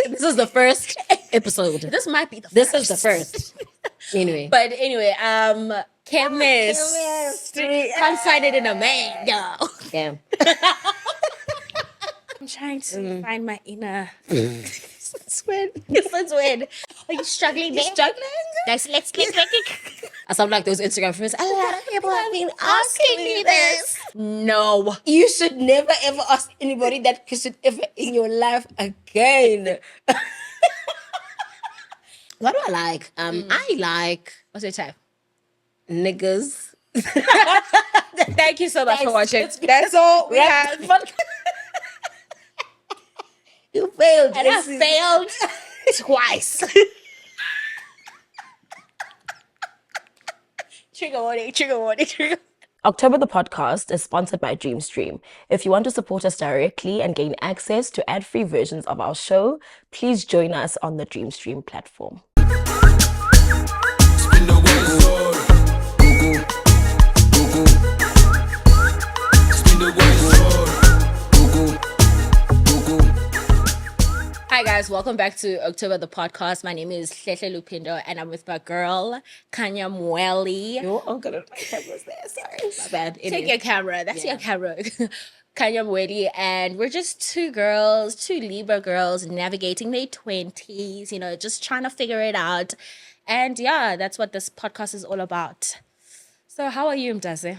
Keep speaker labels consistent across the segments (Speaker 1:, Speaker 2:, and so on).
Speaker 1: This is the first episode.
Speaker 2: This might be the
Speaker 1: This
Speaker 2: first.
Speaker 1: is the first. Anyway.
Speaker 2: But anyway, chemistry. Can't find it in a man, yo.
Speaker 1: Yeah.
Speaker 2: I'm trying to find my inner. It's weird. It's weird. Are you struggling?
Speaker 1: You're struggling?
Speaker 2: Let's
Speaker 1: I sound like those Instagram friends. A lot of people have been asking me this.
Speaker 2: No.
Speaker 1: You should never ever ask anybody that question ever in your life again. What do I like? I like
Speaker 2: What's your type?
Speaker 1: niggas.
Speaker 2: Thank you so much for watching.
Speaker 1: That's all we have. You failed.
Speaker 2: And I failed twice. Trigger warning.
Speaker 3: October the podcast is sponsored by Dreamstream. If you want to support us directly and gain access to ad-free versions of our show, please join us on the Dreamstream platform.
Speaker 2: Hi guys, welcome back to October the podcast. My name is Buhle Lupindo and I'm with my girl, Khanya Mweli.
Speaker 1: I'm gonna my camera's there. Sorry. My bad.
Speaker 2: Take your camera. That's your camera. Khanya Mweli, and we're just two girls, two Libra girls navigating their 20s, you know, just trying to figure it out. And yeah, that's what this podcast is all about. So how are you, Mdaze?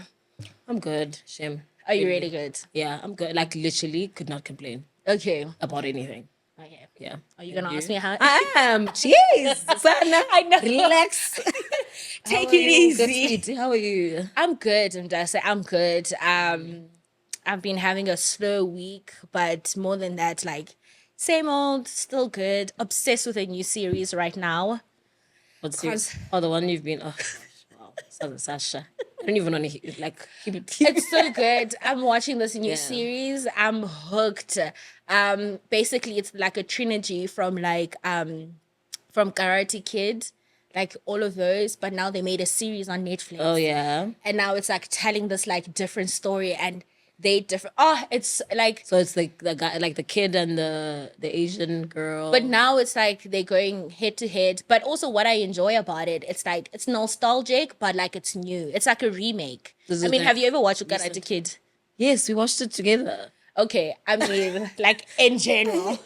Speaker 1: I'm good, Shem.
Speaker 2: Are you really good?
Speaker 1: Yeah, I'm good. Like literally could not complain
Speaker 2: Okay.
Speaker 1: about anything.
Speaker 2: Okay.
Speaker 1: Yeah.
Speaker 2: Are you going to ask me how?
Speaker 1: I am. Jeez. Sana,
Speaker 2: I know.
Speaker 1: relax.
Speaker 2: Take
Speaker 1: How are
Speaker 2: it
Speaker 1: you?
Speaker 2: easy.
Speaker 1: Good, sweet. How are you?
Speaker 2: I'm good, Mdaze. I'm good. I've been having a slow week, but more than that, like, same old, still good. Obsessed with a new series right now.
Speaker 1: What's yours? Oh, the one you've been. Oh, wow. Sasha. I don't even want to like keep it.
Speaker 2: It's so good. I'm watching this new
Speaker 1: Yeah.
Speaker 2: series. I'm hooked. Basically, it's like a trilogy from Karate Kid, like all of those. But now they made a series on Netflix.
Speaker 1: Oh yeah.
Speaker 2: And now it's like telling this like different story, and they different. Oh, it's like.
Speaker 1: So it's like the guy, like the kid and the Asian girl.
Speaker 2: But now it's like they're going head to head. But also what I enjoy about it, it's like it's nostalgic, but like it's new. It's like a remake.
Speaker 1: This
Speaker 2: I
Speaker 1: is
Speaker 2: mean,
Speaker 1: like
Speaker 2: have you ever watched Karate Kid?
Speaker 1: yes, we watched it together.
Speaker 2: Okay, I mean, like in general.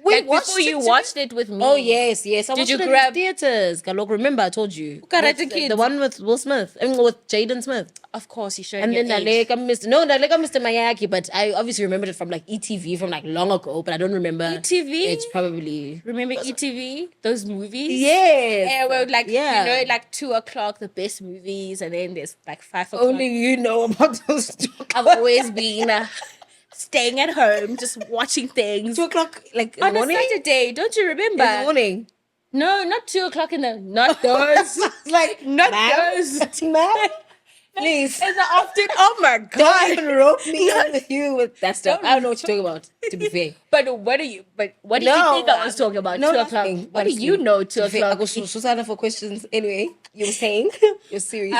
Speaker 1: We
Speaker 2: Like before you watched it with me.
Speaker 1: Oh yes. I
Speaker 2: Did
Speaker 1: watched
Speaker 2: you
Speaker 1: it in
Speaker 2: grab-
Speaker 1: theaters? Galok, remember I told you.
Speaker 2: Karate
Speaker 1: The
Speaker 2: Kid.
Speaker 1: one with Will Smith. I mean with Jaden Smith.
Speaker 2: Of course, you showed
Speaker 1: And
Speaker 2: your
Speaker 1: then
Speaker 2: age.
Speaker 1: Naleka Mr. Miyagi, but I obviously remembered it from like ETV from like long ago, but I don't remember.
Speaker 2: ETV?
Speaker 1: It's probably
Speaker 2: Remember ETV? Those movies?
Speaker 1: yes.
Speaker 2: Yeah, well, like,
Speaker 1: Yeah.
Speaker 2: you know, like 2 o'clock, the best movies, and then there's like 5 o'clock.
Speaker 1: Only you know about those 2
Speaker 2: I've always been staying at home, just watching things.
Speaker 1: 2 o'clock, like in
Speaker 2: On
Speaker 1: the
Speaker 2: a
Speaker 1: morning.
Speaker 2: Saturday, don't you remember?
Speaker 1: In the morning.
Speaker 2: No, not 2 o'clock in the, not those.
Speaker 1: It's like
Speaker 2: Not
Speaker 1: ma'am?
Speaker 2: those.
Speaker 1: Ma'am, please.
Speaker 2: In the afternoon, oh my
Speaker 1: Don't
Speaker 2: God.
Speaker 1: even rope me in with you with that stuff. I don't know what you're talking about, to be fair.
Speaker 2: But what do you think I was talking about?
Speaker 1: No,
Speaker 2: 2 o'clock.
Speaker 1: nothing,
Speaker 2: What do
Speaker 1: honestly.
Speaker 2: you know 2
Speaker 1: To be fair, I
Speaker 2: o'clock?
Speaker 1: go Susana for questions. Anyway, you were saying you're serious.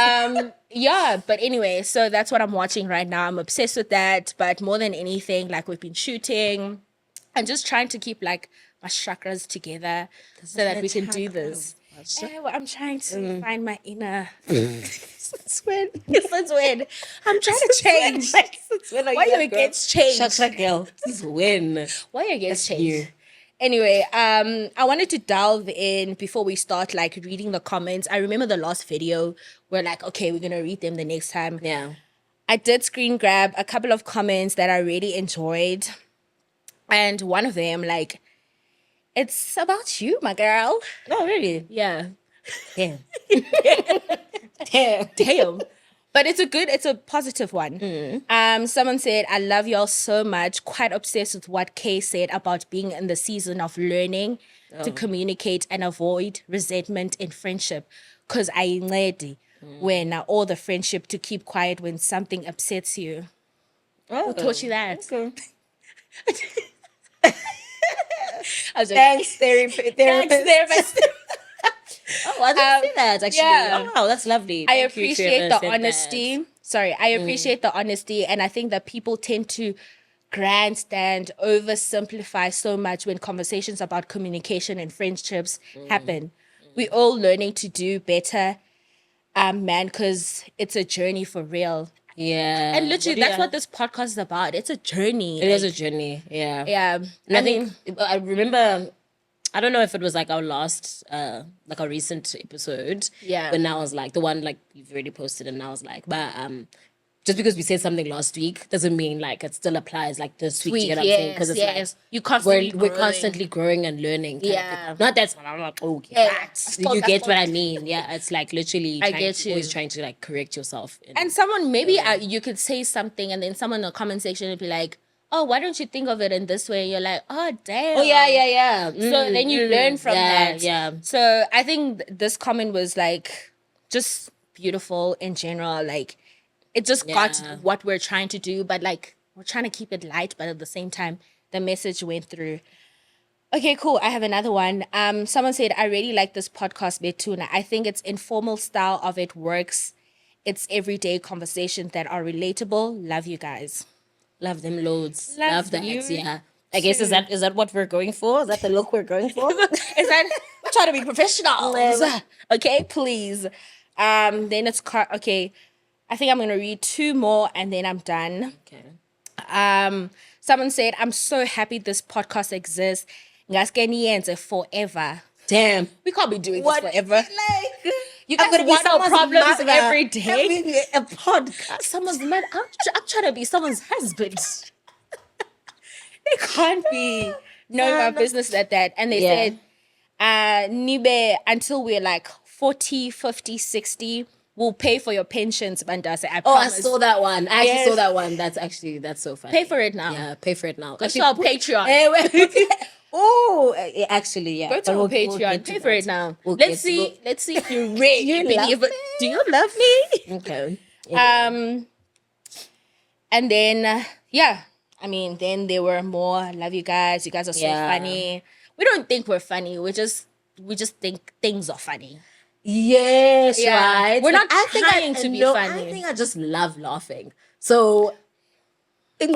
Speaker 2: Yeah, but anyway, so that's what I'm watching right now. I'm obsessed with that, but more than anything, like we've been shooting and just trying to keep like my chakras together so that we can do this. Well, I'm trying to find my inner. It's weird. It's weird. I'm trying to change. Why you against change?
Speaker 1: Chakra girl. This is when.
Speaker 2: Why you against
Speaker 1: That's
Speaker 2: change?
Speaker 1: you.
Speaker 2: Anyway, I wanted to delve in before we start like reading the comments. I remember the last video. We're like, okay, we're gonna read them the next time.
Speaker 1: Yeah.
Speaker 2: I did screen grab a couple of comments that I really enjoyed. And one of them, like, it's about you, my girl.
Speaker 1: No, really.
Speaker 2: Yeah.
Speaker 1: Damn. Damn.
Speaker 2: Damn. But it's a positive one. Someone said, I love y'all so much. Quite obsessed with what Kay said about being in the season of learning to communicate and avoid resentment in friendship. Because I ready when all the friendship to keep quiet when something upsets you.
Speaker 1: Oh,
Speaker 2: Who taught you that?
Speaker 1: Okay.
Speaker 2: I was like,
Speaker 1: Thanks, therapist.
Speaker 2: thanks, therapist.
Speaker 1: Oh, I didn't see that actually.
Speaker 2: yeah.
Speaker 1: Oh, wow, that's lovely.
Speaker 2: I
Speaker 1: Thank you,
Speaker 2: appreciate
Speaker 1: whoever
Speaker 2: the
Speaker 1: said
Speaker 2: honesty. Sorry, I appreciate the honesty, and I think that people tend to grandstand, oversimplify so much when conversations about communication and friendships happen. We're all learning to do better, man, because it's a journey for real.
Speaker 1: Yeah.
Speaker 2: And literally, that's what this podcast is about. It's a journey.
Speaker 1: It is a journey. Yeah.
Speaker 2: Yeah.
Speaker 1: And I think I remember, I don't know if it was like our last, like our recent episode.
Speaker 2: Yeah.
Speaker 1: But now I was like, the one like you've already posted, and now I was like, but just because we said something last week doesn't mean like it still applies like this week. You know what I'm saying? Because it's like
Speaker 2: you constantly
Speaker 1: we're constantly growing and learning.
Speaker 2: Yeah.
Speaker 1: Not that's what I'm like, oh, you get what I mean. Yeah. It's like literally always trying to like correct yourself.
Speaker 2: And someone, maybe you could say something and then someone in the comment section would be like, oh, why don't you think of it in this way? And you're like, oh, damn.
Speaker 1: Oh, yeah.
Speaker 2: So then you learn from that.
Speaker 1: Yeah.
Speaker 2: So I think this comment was like just beautiful in general. Like, it just got what we're trying to do, but like we're trying to keep it light, but at the same time, the message went through. Okay, cool. I have another one. Someone said, I really like this podcast, Betuna. I think its informal style of it works. It's everyday conversations that are relatable. Love you guys.
Speaker 1: Love them loads. Love that. Yeah. I guess is that what we're going for? Is that the look we're going for?
Speaker 2: Is that we're trying to be professionals? Okay, please. Then it's okay. I think I'm gonna read 2 more and then I'm done.
Speaker 1: Okay.
Speaker 2: Someone said, I'm so happy this podcast exists. Ngaskeniyenze forever.
Speaker 1: Damn.
Speaker 2: We can't be doing this forever.
Speaker 1: Like,
Speaker 2: you guys want our problems every day.
Speaker 1: Having a podcast.
Speaker 2: Someone's man. I'm trying to be someone's husband. They can't be knowing our business like that. And they said, Nibe, until we're like 40, 50, 60, we'll pay for your pensions, Bandase. I promise.
Speaker 1: I saw that one. I actually saw that one. That's so funny.
Speaker 2: Pay for it now.
Speaker 1: Yeah, pay for it now.
Speaker 2: Go to our Patreon.
Speaker 1: Actually, yeah.
Speaker 2: Go to our Patreon. Pay for it now. Let's see if you
Speaker 1: Do
Speaker 2: really
Speaker 1: you
Speaker 2: believe
Speaker 1: love
Speaker 2: it. Do you love me?
Speaker 1: Okay.
Speaker 2: And then then there were more. Love you guys. You guys are so funny. We don't think we're funny. We just think things are funny.
Speaker 1: Yes, right.
Speaker 2: We're not trying to be funny.
Speaker 1: I think I just love laughing. So, like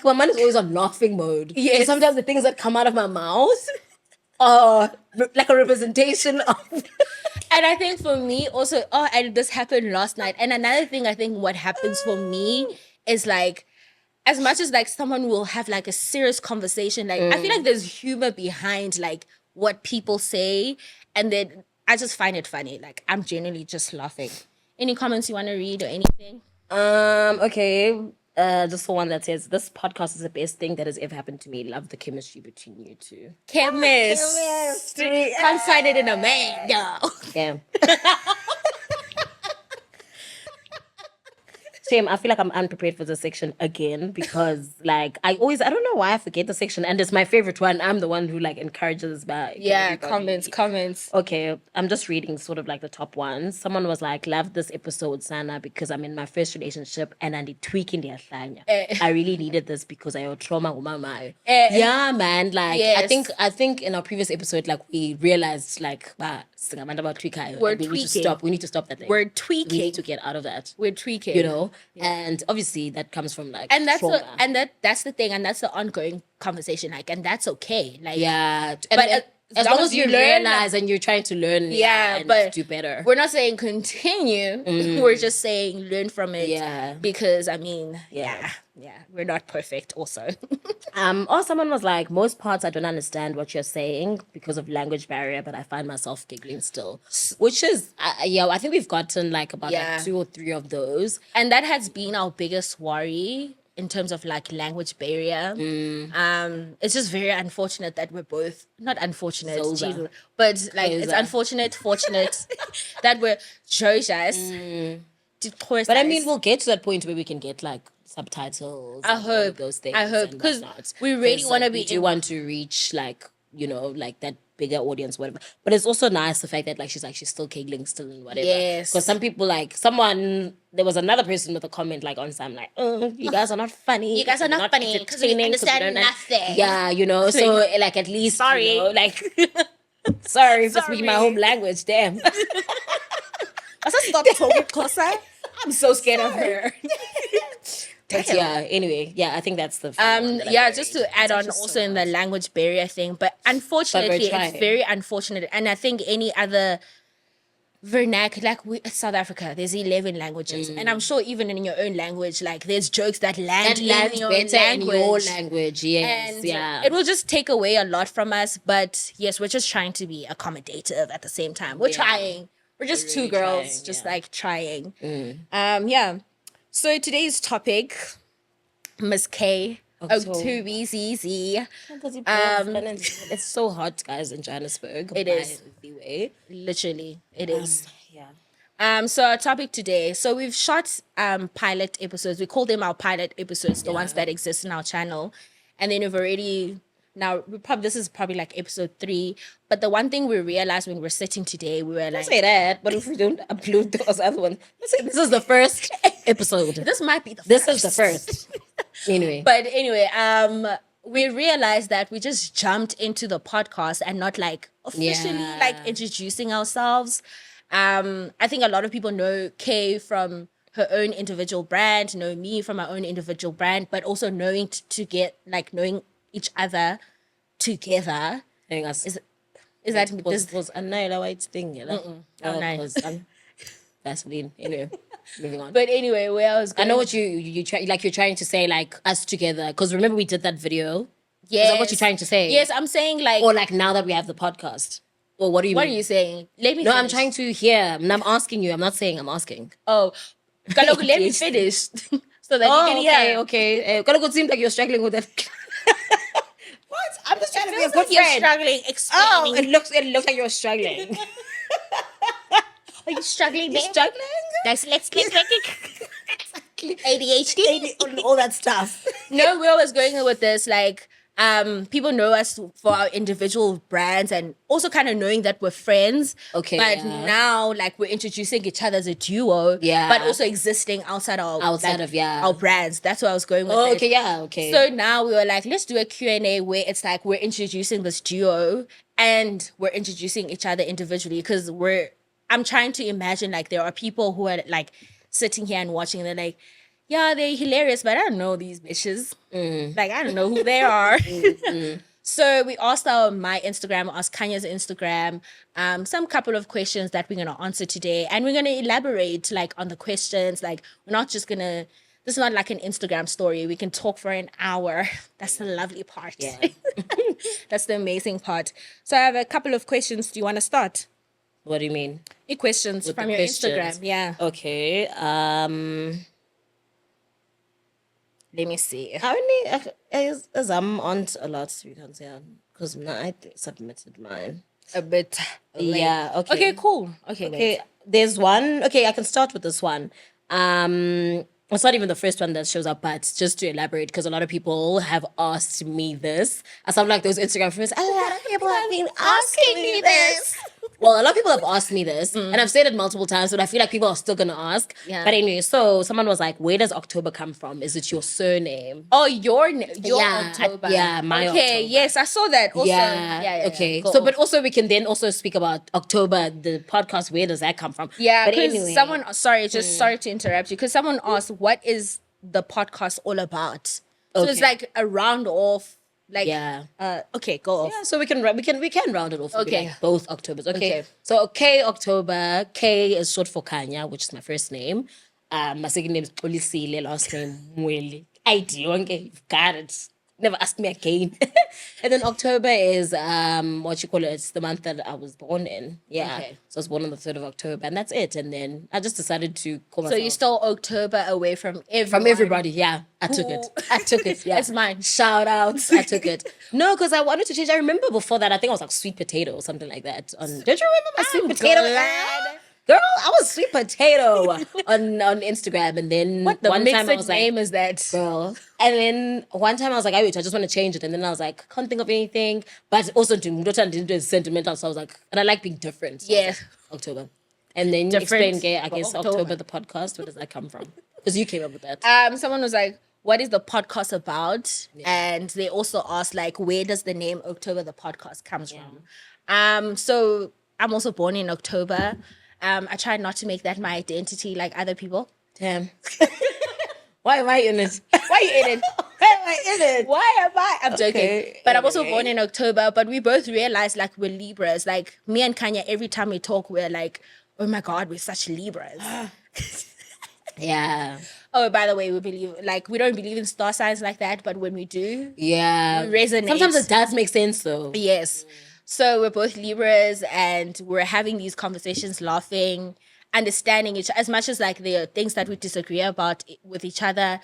Speaker 1: my mind is always on laughing mode.
Speaker 2: Yes.
Speaker 1: So sometimes the things that come out of my mouth are like a representation of.
Speaker 2: And I think for me also, and this happened last night. And another thing I think what happens for me is like, as much as like someone will have like a serious conversation, like I feel like there's humor behind like what people say, and then I just find it funny. Like I'm genuinely just laughing. Any comments you want to read or anything?
Speaker 1: Okay. Just for one that says, this podcast is the best thing that has ever happened to me. Love the chemistry between you two.
Speaker 2: Chemistry. Can't find it in a man, yo.
Speaker 1: Yeah. Shame, I feel like I'm unprepared for this section again because, like, I don't know why I forget the section, and it's my favorite one. I'm the one who, like, encourages back.
Speaker 2: Yeah, comments.
Speaker 1: Okay, I'm just reading sort of like the top ones. Someone was like, love this episode, Sana, because I'm in my first relationship and I need tweaking the Khanya. I really needed this because I had trauma with my mind. Yeah, man. Like,
Speaker 2: yes.
Speaker 1: I think in our previous episode, like, we realized, like, we need to stop that thing.
Speaker 2: We're tweaking.
Speaker 1: We need to get out of that.
Speaker 2: We're tweaking.
Speaker 1: You know? Yeah. And obviously that comes from like
Speaker 2: and that's
Speaker 1: trauma.
Speaker 2: that's the thing, and that's the ongoing conversation, like, and that's okay. Like,
Speaker 1: yeah.
Speaker 2: But
Speaker 1: as long as you realize and you're trying to learn and
Speaker 2: but
Speaker 1: do better.
Speaker 2: We're not saying continue. We're just saying learn from it.
Speaker 1: Yeah.
Speaker 2: Because I mean, we're not perfect also.
Speaker 1: Or someone was like, most parts I don't understand what you're saying because of language barrier, but I find myself giggling still. Which is, I think we've gotten like about like 2 or 3 of those.
Speaker 2: And that has been our biggest worry in terms of like language barrier. It's just very unfortunate that we're both, not unfortunate, Jesus, but like it's fortunate that we're Jojas.
Speaker 1: But I mean, we'll get to that point where we can get like subtitles.
Speaker 2: I hope
Speaker 1: those things.
Speaker 2: I hope, because we really want to be.
Speaker 1: We do want to reach like, you know, like that bigger audience, whatever. But it's also nice the fact that like she's still giggling still and whatever.
Speaker 2: Yes.
Speaker 1: Because some people there was another person with a comment like on some like, you guys are not funny.
Speaker 2: You guys are not funny because we understand nothing.
Speaker 1: Yeah, you know. So like at least
Speaker 2: sorry,
Speaker 1: you know, like sorry for speaking my home language. Damn.
Speaker 2: I stop talking closer. I'm so scared of her.
Speaker 1: But yeah, anyway, yeah, I think that's the final one that I'm
Speaker 2: Yeah,
Speaker 1: wearing.
Speaker 2: just to add on
Speaker 1: actually
Speaker 2: also
Speaker 1: so
Speaker 2: in the language barrier thing, but unfortunately, it's
Speaker 1: trying.
Speaker 2: very unfortunate. And I think any other vernacular, like South Africa, there's 11 languages, and I'm sure even in your own language, like there's jokes that land in your
Speaker 1: better
Speaker 2: language.
Speaker 1: in your language, yes,
Speaker 2: And
Speaker 1: yeah.
Speaker 2: it will just take away a lot from us. But yes, we're just trying to be accommodative at the same time. We're trying. We're just two
Speaker 1: really
Speaker 2: girls,
Speaker 1: trying,
Speaker 2: just
Speaker 1: yeah.
Speaker 2: like trying. Yeah. So today's topic, Miss K. O2BZZ.
Speaker 1: It's so hot, guys, in Johannesburg.
Speaker 2: It is.
Speaker 1: The way.
Speaker 2: Literally, it is.
Speaker 1: Yeah.
Speaker 2: So our topic today. So we've shot pilot episodes. We call them our pilot episodes, the ones that exist in our channel, and then we've already this is probably like episode 3. But the one thing we realized when we're sitting today, we were like,
Speaker 1: Say that, but if we don't upload those other ones, let's say this is the first episode.
Speaker 2: this might be the
Speaker 1: This
Speaker 2: first.
Speaker 1: is the first. Anyway.
Speaker 2: But anyway, we realized that we just jumped into the podcast and not like officially like introducing ourselves. I think a lot of people know Kay from her own individual brand, know me from my own individual brand, but also knowing knowing each other together. Is that
Speaker 1: this was a Naila White thing, you know?
Speaker 2: Oh, nice.
Speaker 1: Vaseline. Anyway, moving on.
Speaker 2: But anyway, where I was going,
Speaker 1: I know what you try, like you're trying to say, like us together, because remember we did that video.
Speaker 2: yes.
Speaker 1: Is that what you're trying to say?
Speaker 2: Yes, I'm saying like,
Speaker 1: Or like now that we have the podcast. Or what do you
Speaker 2: what
Speaker 1: mean?
Speaker 2: are you saying? Let me
Speaker 1: No, I'm
Speaker 2: finish.
Speaker 1: trying to hear. And I'm asking you. I'm not saying I'm asking.
Speaker 2: Oh, Kaloku, let me finish so that you can hear.
Speaker 1: okay. Koko, it seems like you're struggling with that. What? I'm just trying to be a
Speaker 2: Feels
Speaker 1: good
Speaker 2: like you're
Speaker 1: friend.
Speaker 2: struggling.
Speaker 1: Oh,
Speaker 2: Explaining.
Speaker 1: it looks like you're struggling.
Speaker 2: Are you struggling?
Speaker 1: You're
Speaker 2: babe?
Speaker 1: struggling?
Speaker 2: Let's ADHD.
Speaker 1: All that stuff.
Speaker 2: No, where I was going with this, like, people know us for our individual brands and also kind of knowing that we're friends.
Speaker 1: Okay,
Speaker 2: But
Speaker 1: yeah.
Speaker 2: now, like, we're introducing each other as a duo.
Speaker 1: Yeah.
Speaker 2: But also existing outside of our brands. That's where I was going with
Speaker 1: Oh,
Speaker 2: it.
Speaker 1: okay, yeah, okay.
Speaker 2: So now we were like, let's do a Q&A where it's like we're introducing this duo and we're introducing each other individually because I'm trying to imagine like there are people who are like sitting here and watching and they're like, yeah, they're hilarious, but I don't know these bitches. Like, I don't know who they are. So we asked my Instagram, asked Khanya's Instagram, some couple of questions that we're going to answer today. And we're going to elaborate like on the questions. Like, we're not just going to, this is not like an Instagram story. We can talk for an hour. That's the lovely part.
Speaker 1: Yeah.
Speaker 2: That's the amazing part. So I have a couple of questions. Do you want to start?
Speaker 1: What do you mean?
Speaker 2: Any questions
Speaker 1: With
Speaker 2: from
Speaker 1: the
Speaker 2: your
Speaker 1: questions?
Speaker 2: Instagram? Yeah.
Speaker 1: Okay.
Speaker 2: Let me see.
Speaker 1: How many? As I'm on a lot, we can say, because I submitted mine.
Speaker 2: A bit. Late.
Speaker 1: Yeah. Okay.
Speaker 2: Okay, cool. Okay,
Speaker 1: Okay. There's one. Okay, I can start with this one. It's not even the first one that shows up, but just to elaborate, because a lot of people have asked me this. As I'm like those Instagram friends, a lot of people have been asking me this. Well, a lot of people have asked me this, and I've said it multiple times, but I feel like people are still gonna ask.
Speaker 2: Yeah.
Speaker 1: But anyway, so someone was like, "Where does October come from? Is it your surname?"
Speaker 2: Oh, your
Speaker 1: Yeah,
Speaker 2: October.
Speaker 1: yeah, my
Speaker 2: Okay,
Speaker 1: October.
Speaker 2: yes, I saw that. Also,
Speaker 1: Yeah. Okay.
Speaker 2: Go
Speaker 1: So,
Speaker 2: off.
Speaker 1: but also we can then also speak about October, the podcast. Where does that come from?
Speaker 2: Yeah,
Speaker 1: But
Speaker 2: because
Speaker 1: anyway,
Speaker 2: sorry to interrupt you, because someone asked, what is the podcast all about? So it's
Speaker 1: Okay.
Speaker 2: like a round off, like,
Speaker 1: Yeah.
Speaker 2: okay, go off.
Speaker 1: Yeah, so we can round it off. It'll be
Speaker 2: Okay.
Speaker 1: like both Octobers. Okay.
Speaker 2: Okay.
Speaker 1: So K October. K is short for Khanya, which is my first name. My second name is Polisile, last name Mweli. I do. Okay, you've got it. Never ask me again. And then October is what you call it. It's the month that I was born in. Yeah.
Speaker 2: Okay.
Speaker 1: So I was born on the 3rd of October, and that's it. And then I just decided to call
Speaker 2: So
Speaker 1: myself
Speaker 2: you stole October away from everyone.
Speaker 1: from everybody. Yeah, I took it. I took it. Yeah,
Speaker 2: It's mine.
Speaker 1: Shout outs. I took it. No, because I wanted to change. I remember before that, I think I was like sweet potato or something like that. Don't you remember my sweet potato?
Speaker 2: glad.
Speaker 1: Girl, I was sweet potato on Instagram, and then
Speaker 2: What the
Speaker 1: one time I
Speaker 2: mixed
Speaker 1: was like,
Speaker 2: name is that?
Speaker 1: girl. And then one time I was like, I just want to change it. And then I was like, can't think of anything. But also to sentimental. So I was like, and I like being different. So I was
Speaker 2: Yeah.
Speaker 1: like, October. And then
Speaker 2: Different
Speaker 1: explain gay, I
Speaker 2: for
Speaker 1: guess,
Speaker 2: October.
Speaker 1: October the podcast. Where does that come from? Because you came up with that.
Speaker 2: Someone was like, what is the podcast about? And they also asked, like, where does the name October the podcast comes from? So I'm also born in October. I try not to make that my identity like other people.
Speaker 1: Damn. Why am I in it?
Speaker 2: Why are you in it?
Speaker 1: Why am I in it?
Speaker 2: Why am I? I'm joking.
Speaker 1: Okay,
Speaker 2: But I'm also
Speaker 1: anyway.
Speaker 2: born in October. But we both realized like we're Libras. Like me and Khanya, every time we talk, we're like, oh my God, we're such Libras.
Speaker 1: Yeah.
Speaker 2: Oh, by the way, we don't believe in star signs like that. But when we do,
Speaker 1: Yeah.
Speaker 2: we resonate.
Speaker 1: Sometimes it does make sense though.
Speaker 2: Yes. So we're both Libras and we're having these conversations, laughing, understanding each as much as like there are things that we disagree about with each other.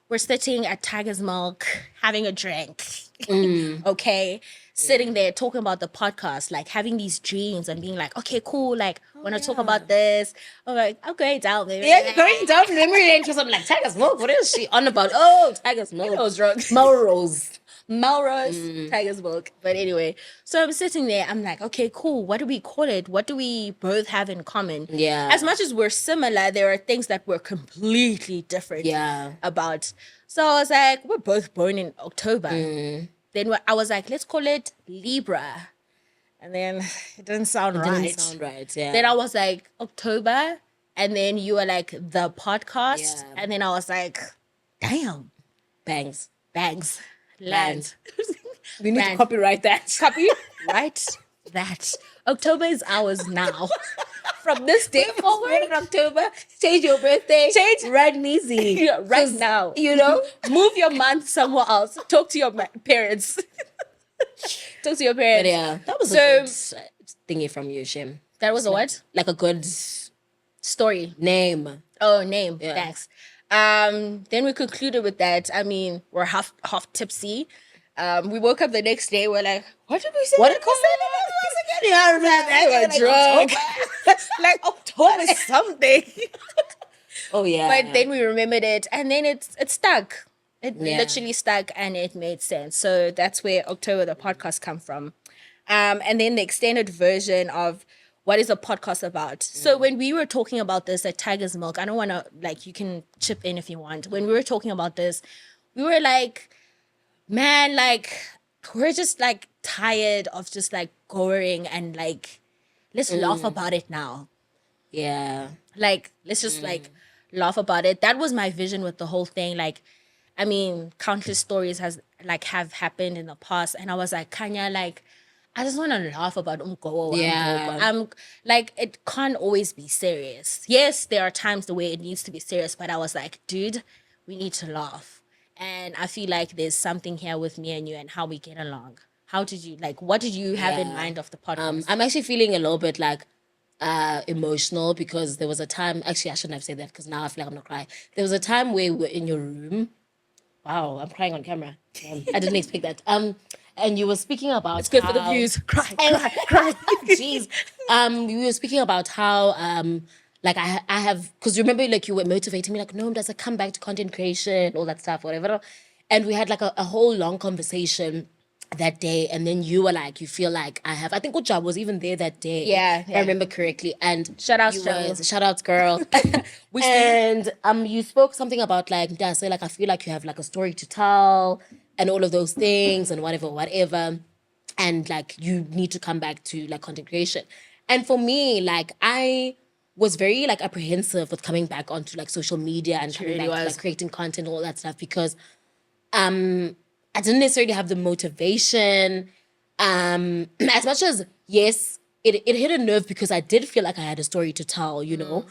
Speaker 2: We're sitting at Tiger's Milk, having a drink. Okay. Sitting there talking about the podcast, like having these dreams and being like, okay, cool, like wanna talk about this. I'm like, I'm going down, baby.
Speaker 1: Yeah, you're going down memory lane because I'm like, Tiger's Milk, what is she on about? Oh, Tiger's Milk.
Speaker 2: I was drunk.
Speaker 1: Melrose.
Speaker 2: Melrose, Tiger's Milk. But anyway, so I'm sitting there. I'm like, okay, cool. What do we call it? What do we both have in common?
Speaker 1: Yeah.
Speaker 2: As much as we're similar, there are things that we're completely different about. So I was like, we're both born in October. Then I was like, let's call it Libra. And then it didn't sound right.
Speaker 1: Didn't sound right, yeah.
Speaker 2: Then I was like, October. And then you were like, the podcast.
Speaker 1: Yeah.
Speaker 2: And then I was like, damn.
Speaker 1: Bangs.
Speaker 2: Land.
Speaker 1: We need to
Speaker 2: Brand.
Speaker 1: copyright that.
Speaker 2: Copyright that. October is ours now. From this day forward.
Speaker 1: In October, change your birthday. Right and easy.
Speaker 2: Yeah, right
Speaker 1: 'Cause,
Speaker 2: now.
Speaker 1: You know?
Speaker 2: Move your month somewhere else. Talk to your parents. Talk to your parents.
Speaker 1: But yeah, that was
Speaker 2: So-
Speaker 1: a good thingy from you, Shim.
Speaker 2: That was a what?
Speaker 1: Like a good
Speaker 2: Story.
Speaker 1: name.
Speaker 2: Oh, name.
Speaker 1: Yeah.
Speaker 2: Thanks. Then we concluded with that. I mean, we're half tipsy. We woke up the next day. We're like, what did we say?
Speaker 1: What did we say? Yeah, I remember that.
Speaker 2: We were
Speaker 1: Like,
Speaker 2: drunk.
Speaker 1: October.
Speaker 2: Like October something.
Speaker 1: Oh yeah.
Speaker 2: But then we remembered it, and then it stuck. It
Speaker 1: Yeah.
Speaker 2: literally stuck, and it made sense. So that's where October the podcast come from. And then the extended version of what is a podcast about. So when we were talking about this at Tiger's Milk, I don't want to like, you can chip in if you want. When we were talking about this, we were like, man, like we're just like tired of just like going and like let's laugh about it now.
Speaker 1: yeah.
Speaker 2: Like, let's just like laugh about it. That was my vision with the whole thing. Like, I mean, countless stories have happened in the past. And I was like, Khanya, like, I just want to laugh about Umgo.
Speaker 1: Yeah.
Speaker 2: I'm like, it can't always be serious. Yes, there are times the way it needs to be serious, but I was like, dude, we need to laugh. And I feel like there's something here with me and you and how we get along. How did you, like, what did you have in mind of the podcast?
Speaker 1: I'm actually feeling a little bit like emotional because there was a time, actually I shouldn't have said that because now I feel like I'm not crying. There was a time where we were in your room. Wow, I'm crying on camera. I didn't expect that. And you were speaking about
Speaker 2: It's good for the views. Cry.
Speaker 1: Jeez. We were speaking about how like I have, because remember like you were motivating me like, no, does it come back to content creation, all that stuff, whatever. And we had like a whole long conversation that day, and then you were like, you feel like I think Uja was even there that day.
Speaker 2: Yeah,
Speaker 1: if I remember correctly. And
Speaker 2: Shout outs,
Speaker 1: you
Speaker 2: Joe.
Speaker 1: were- shout outs, girl. And you spoke something about like, say like I feel like you have like a story to tell and all of those things and whatever. And like you need to come back to like content creation. And for me, like I was very like apprehensive with coming back onto like social media and coming
Speaker 2: really
Speaker 1: back to
Speaker 2: was.
Speaker 1: like creating content and all that stuff because I didn't necessarily have the motivation. As much as yes, it hit a nerve because I did feel like I had a story to tell, you know.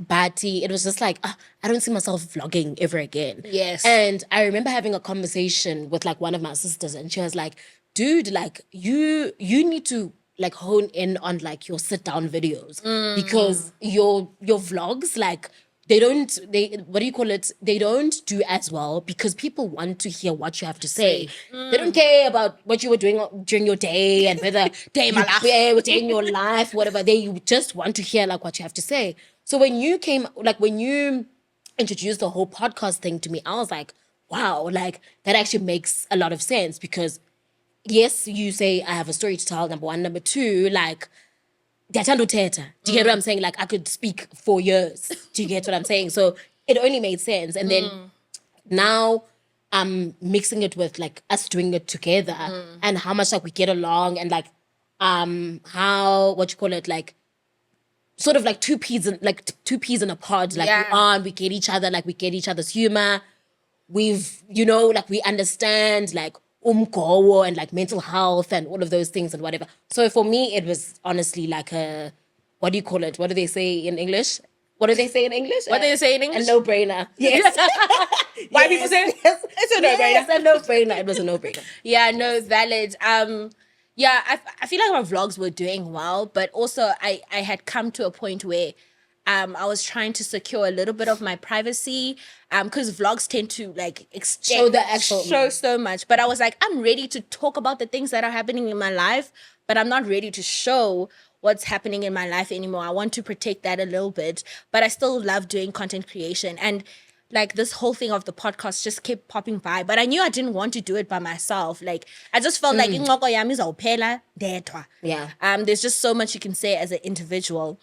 Speaker 1: But it was just like I don't see myself vlogging ever again.
Speaker 2: Yes.
Speaker 1: And I remember having a conversation with like one of my sisters, and she was like, "Dude, like you need to like hone in on like your sit down videos because your vlogs like." They what do you call it? They don't do as well because people want to hear what you have to say. They don't care about what you were doing during your day and whether day in your life, whatever. They just want to hear like what you have to say. So when you introduced the whole podcast thing to me, I was like, wow, like that actually makes a lot of sense because yes, you say I have a story to tell, number one. Number two, like Diachando Teta. Do you get what I'm saying? Like I could speak for years. Do you get what I'm saying? So it only made sense. And then now I'm mixing it with like us doing it together and how much like we get along and like how what you call it, like sort of like two peas in a pod. Like we get each other, like we get each other's humor. We've, like we understand like umgowo and like mental health and all of those things and whatever. So for me, it was honestly like what do you call it? What do they say in English? What do they say in English?
Speaker 2: What do they say in English?
Speaker 1: A no-brainer. Yes.
Speaker 2: Why people say it's a no-brainer?
Speaker 1: Yes, a no-brainer. It was a no-brainer.
Speaker 2: Yeah, no, valid. Yeah, I feel like my vlogs were doing well, but also I had come to a point where I was trying to secure a little bit of my privacy because vlogs tend to like show so much. But I was like, I'm ready to talk about the things that are happening in my life, but I'm not ready to show what's happening in my life anymore. I want to protect that a little bit, but I still love doing content creation. And like this whole thing of the podcast just kept popping by, but I knew I didn't want to do it by myself. Like I just felt like incoko yami izawuphela ndedwa. There's just so much you can say as an individual.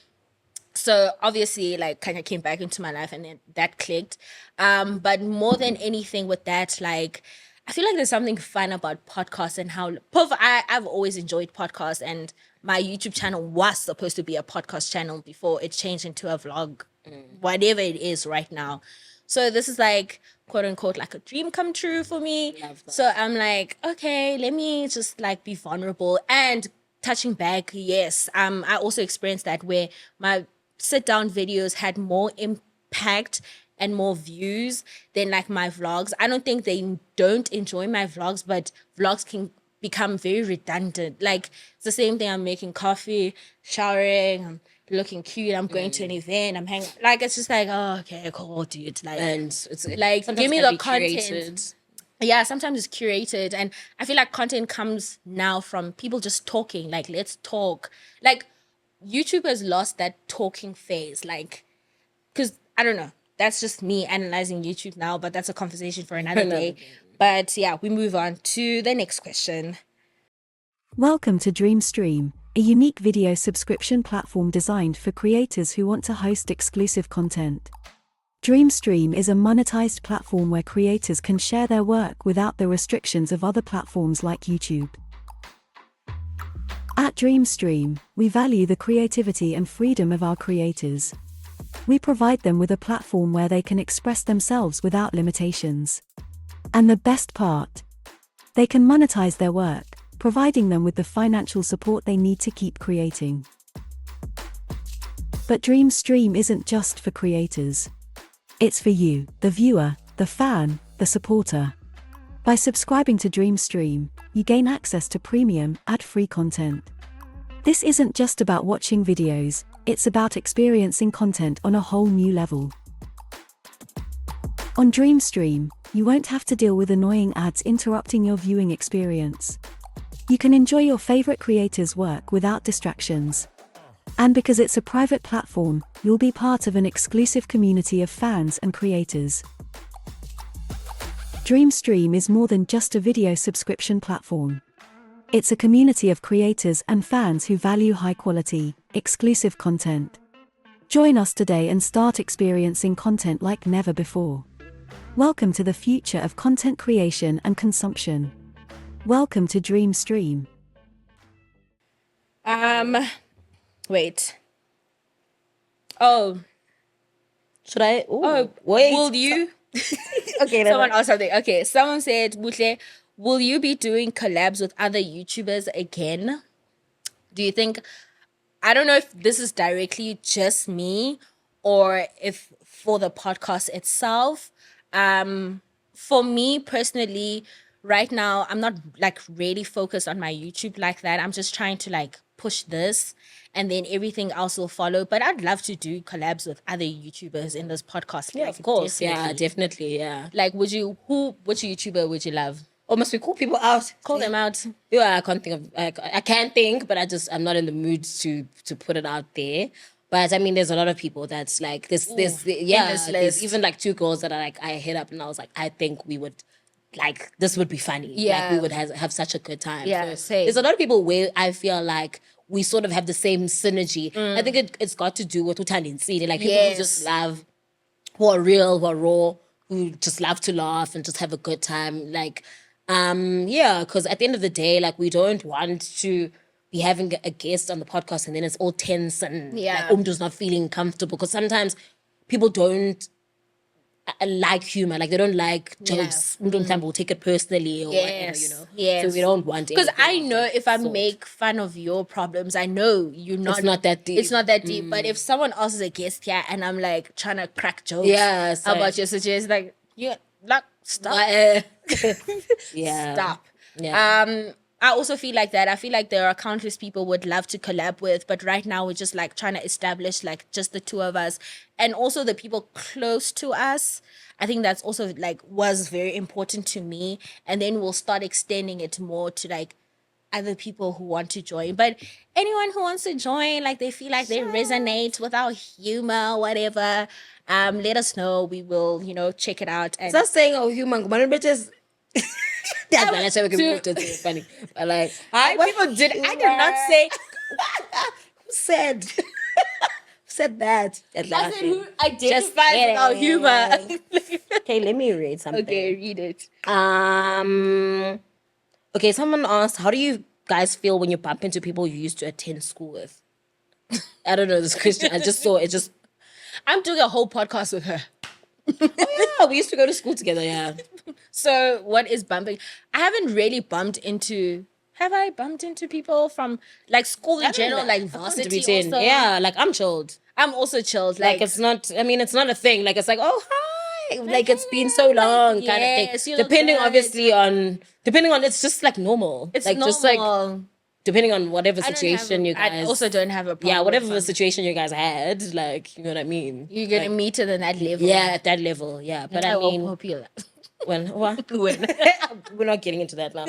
Speaker 2: So obviously like Khanya came back into my life and then that clicked. But more than anything with that, like I feel like there's something fun about podcasts and how I've always enjoyed podcasts, and my YouTube channel was supposed to be a podcast channel before it changed into a vlog, whatever it is right now. So this is like, quote unquote, like a dream come true for me. So I'm like, okay, let me just like be vulnerable. And touching back, yes, I also experienced that where my sit down videos had more impact and more views than like my vlogs. I don't think they don't enjoy my vlogs, but vlogs can become very redundant. Like it's the same thing. I'm making coffee, showering, I'm looking cute, I'm going to an event, I'm hanging. Like it's just like, oh, okay, cool, dude. Like,
Speaker 1: and it's
Speaker 2: like give me the content. Yeah, sometimes it's curated, and I feel like content comes now from people just talking. Like, let's talk. Like, YouTube has lost that talking phase. Like, because I don't know, that's just me analyzing YouTube now, but that's a conversation for another day. But yeah, we move on to the next question.
Speaker 4: Welcome to Dreamstream, a unique video subscription platform designed for creators who want to host exclusive content. Dreamstream is a monetized platform where creators can share their work without the restrictions of other platforms like YouTube. At Dreamstream, we value the creativity and freedom of our creators. We provide them with a platform where they can express themselves without limitations. And the best part, they can monetize their work, providing them with the financial support they need to keep creating. But Dreamstream isn't just for creators. It's for you, the viewer, the fan, the supporter. By subscribing to Dreamstream, you gain access to premium, ad-free content. This isn't just about watching videos, it's about experiencing content on a whole new level. On Dreamstream, you won't have to deal with annoying ads interrupting your viewing experience. You can enjoy your favorite creators' work without distractions. And because it's a private platform, you'll be part of an exclusive community of fans and creators. Dreamstream is more than just a video subscription platform. It's a community of creators and fans who value high-quality, exclusive content. Join us today and start experiencing content like never before. Welcome to the future of content creation and consumption. Welcome to Dreamstream.
Speaker 2: Wait. Oh.
Speaker 1: Should I? Ooh,
Speaker 2: oh,
Speaker 1: wait.
Speaker 2: Will you?
Speaker 1: Okay.
Speaker 2: Someone asked something. Okay, someone said, Buhle, will you be doing collabs with other YouTubers again? Do you think, I don't know if this is directly just me or if for the podcast itself. For me personally, right now, I'm not like really focused on my YouTube like that. I'm just trying to like push this and then everything else will follow. But I'd love to do collabs with other YouTubers in this podcast.
Speaker 1: Yeah,
Speaker 2: like,
Speaker 1: of course.
Speaker 2: definitely.
Speaker 1: Yeah, definitely. Yeah.
Speaker 2: Like, which YouTuber would you love?
Speaker 1: Or must we call people out?
Speaker 2: Call them out.
Speaker 1: Yeah, I can't think of. I can't think, but I'm not in the mood to put it out there. But I mean, there's a lot of people that's like this. There's even like two girls that are like I hit up and I was like, I think we would. Like this would be funny.
Speaker 2: Yeah.
Speaker 1: Like we would have such a good time.
Speaker 2: Yeah,
Speaker 1: so there's a lot of people where I feel like we sort of have the same synergy. I think it's got to do with Utandin, like people who just love, who are real, who are raw, who just love to laugh and just have a good time. Like, because at the end of the day, like we don't want to be having a guest on the podcast and then it's all tense and
Speaker 2: Yeah.
Speaker 1: like Umdu's not feeling comfortable because sometimes people don't like humor, like they don't like jokes. Umdu will take it personally or whatever, you know.
Speaker 2: Yes.
Speaker 1: So we don't want
Speaker 2: Because I
Speaker 1: anything of
Speaker 2: know
Speaker 1: that
Speaker 2: if I
Speaker 1: sort.
Speaker 2: make fun of your problems, I know you're not.
Speaker 1: It's not that deep.
Speaker 2: It's not that deep. But if someone else is a guest here and I'm like trying to crack jokes
Speaker 1: Yeah, so-
Speaker 2: about your situation, like you like stop.
Speaker 1: Yeah.
Speaker 2: Stop.
Speaker 1: Yeah.
Speaker 2: I also feel like that. I feel like there are countless people would love to collab with, but right now we're just like trying to establish like just the two of us and also the people close to us. I think that's also like was very important to me. And then we'll start extending it more to like other people who want to join. But anyone who wants to join, like they feel like they resonate with our humor, whatever, let us know. We will, check it out. And
Speaker 1: Just saying, oh, human, bitches. That's why I said we can move to it's funny. But like,
Speaker 2: I did not say.
Speaker 1: Who said? Who said that?
Speaker 2: I said who
Speaker 1: Just
Speaker 2: identifies with our
Speaker 1: kidding.
Speaker 2: humor.
Speaker 1: Okay, let me read something.
Speaker 2: Okay, read it.
Speaker 1: Okay, someone asked, how do you guys feel when you bump into people you used to attend school with? I don't know this question. I just saw it. Just
Speaker 2: I'm doing a whole podcast with her.
Speaker 1: yeah, we used to go to school together. Yeah.
Speaker 2: So what is bumping? I haven't really bumped into. Have I bumped into people from like school in general, like varsity? Also?
Speaker 1: Yeah, like I'm chilled.
Speaker 2: I'm also chilled.
Speaker 1: Like it's not. I mean, it's not a thing. Like it's like, oh hi. Like it's been so long, kind of
Speaker 2: yes,
Speaker 1: thing.
Speaker 2: you look
Speaker 1: Depending
Speaker 2: good.
Speaker 1: depending on, it's just like normal.
Speaker 2: It's
Speaker 1: like
Speaker 2: normal.
Speaker 1: just like depending on whatever
Speaker 2: I don't
Speaker 1: situation you guys.
Speaker 2: I also don't have a problem.
Speaker 1: Yeah, whatever
Speaker 2: with
Speaker 1: the situation you guys had, like you know what I mean.
Speaker 2: you're gonna meet it on that level.
Speaker 1: Yeah, at that level. Yeah, but I mean,
Speaker 2: popular.
Speaker 1: when what? When we're not getting into that now.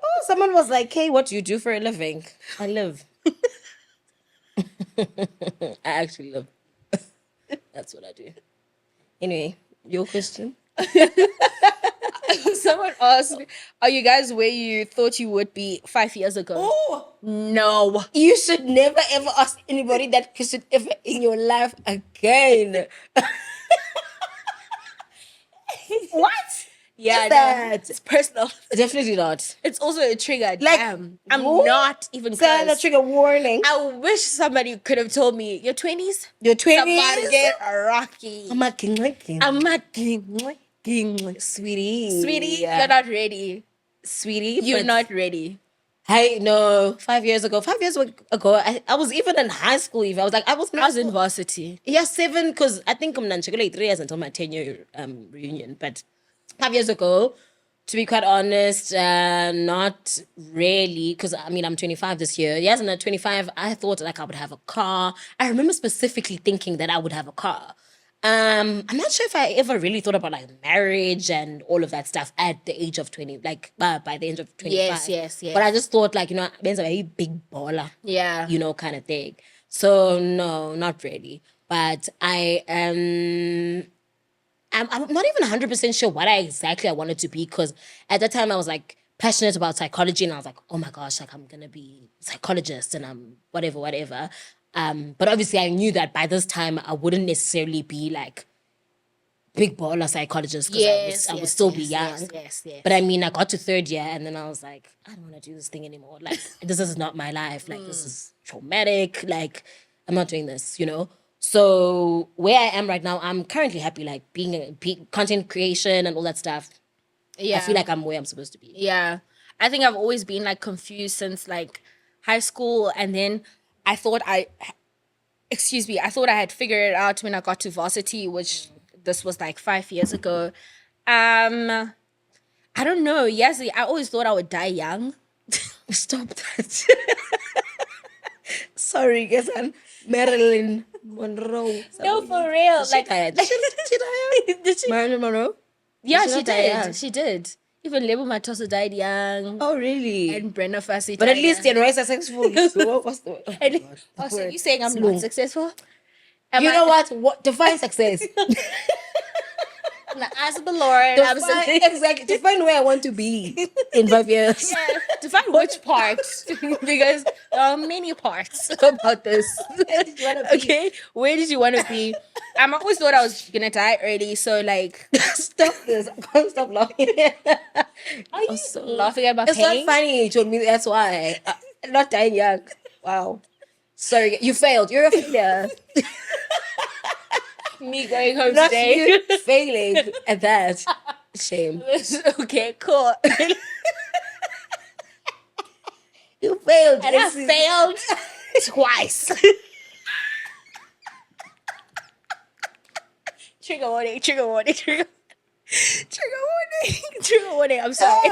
Speaker 1: Oh, someone was like, "Hey, what do you do for a living?" I live. I actually live. That's what I do. Anyway, your question.
Speaker 2: Someone asked, "Are you guys where you thought you would be 5 years ago?"
Speaker 1: Oh,
Speaker 2: No.
Speaker 1: you should never ever ask anybody that question ever in your life again.
Speaker 2: What? Yeah,
Speaker 1: that?
Speaker 2: it's personal.
Speaker 1: Definitely not.
Speaker 2: It's also a trigger.
Speaker 1: Like,
Speaker 2: Damn, I'm
Speaker 1: what?
Speaker 2: not even
Speaker 1: Send a
Speaker 2: close.
Speaker 1: trigger warning.
Speaker 2: I wish somebody could have told me your 20s.
Speaker 1: Your
Speaker 2: About
Speaker 1: 20s.
Speaker 2: to get rocky.
Speaker 1: I'm not king.
Speaker 2: I'm not king.
Speaker 1: Sweetie.
Speaker 2: Sweetie,
Speaker 1: Yeah.
Speaker 2: you're not ready.
Speaker 1: Sweetie.
Speaker 2: You're
Speaker 1: but
Speaker 2: not ready.
Speaker 1: I know. 5 years ago, I was even in high school. Even I was like, I was
Speaker 2: in varsity.
Speaker 1: Yeah, 7, because I think I'm not 3 years until my 10-year reunion. But 5 years ago, to be quite honest, not really, because I mean I'm 25 this year. Yes, and at 25, I thought like I would have a car. I remember specifically thinking that I would have a car. I'm not sure if I ever really thought about like marriage and all of that stuff at the age of 20, like by the age of 25.
Speaker 2: Yes.
Speaker 1: But I just thought like, Ben's a very big baller,
Speaker 2: Yeah.
Speaker 1: kind of thing. So no, not really. But I'm not even 100% sure what exactly I wanted to be, because at that time I was like passionate about psychology and I was like, oh my gosh, like I'm gonna be a psychologist and I'm whatever. But obviously I knew that by this time I wouldn't necessarily be like big baller psychologist because I would still be young.
Speaker 2: Yes.
Speaker 1: But I mean, I got to 3rd year and then I was like, I don't want to do this thing anymore. Like, this is not my life. Like, this is traumatic. Like, I'm not doing this, So where I am right now, I'm currently happy, like being content creation and all that stuff.
Speaker 2: Yeah.
Speaker 1: I feel like I'm where I'm supposed to be.
Speaker 2: Yeah. I think I've always been like confused since like high school, and then I thought I had figured it out when I got to varsity, which this was like 5 years ago. I don't know. Yes, I always thought I would die young.
Speaker 1: Stop that. Sorry, guys, I'm Marilyn Monroe.
Speaker 2: No, for real.
Speaker 1: Like, did she? Marilyn Monroe?
Speaker 2: Yeah,
Speaker 1: Did she
Speaker 2: she
Speaker 1: not die young?
Speaker 2: did. She did. Even Lebo Matoso died young.
Speaker 1: Oh, really?
Speaker 2: And Brenda Fassie
Speaker 1: But
Speaker 2: died
Speaker 1: at least
Speaker 2: young.
Speaker 1: Royce are successful. So what's the
Speaker 2: Oh, so you saying I'm not successful?
Speaker 1: You know what? Define success.
Speaker 2: In the eyes of the Lord,
Speaker 1: Exactly. Define where I want to be in 5 years.
Speaker 2: Yeah, define which part, because there are many parts about this.
Speaker 1: Where did you want to be?
Speaker 2: Okay, where did you want to be? I always thought I was gonna die early, so like,
Speaker 1: Stop this. I can't stop laughing.
Speaker 2: are you laughing at my
Speaker 1: It's
Speaker 2: pain?
Speaker 1: not funny. You told me that's why. Not dying young. Wow. Sorry, you failed. You're a failure.
Speaker 2: Me going home
Speaker 1: Not
Speaker 2: today.
Speaker 1: you failing at that. Shame.
Speaker 2: Okay, cool.
Speaker 1: You failed.
Speaker 2: And I failed twice. Trigger warning, trigger warning, trigger warning, trigger warning. I'm sorry.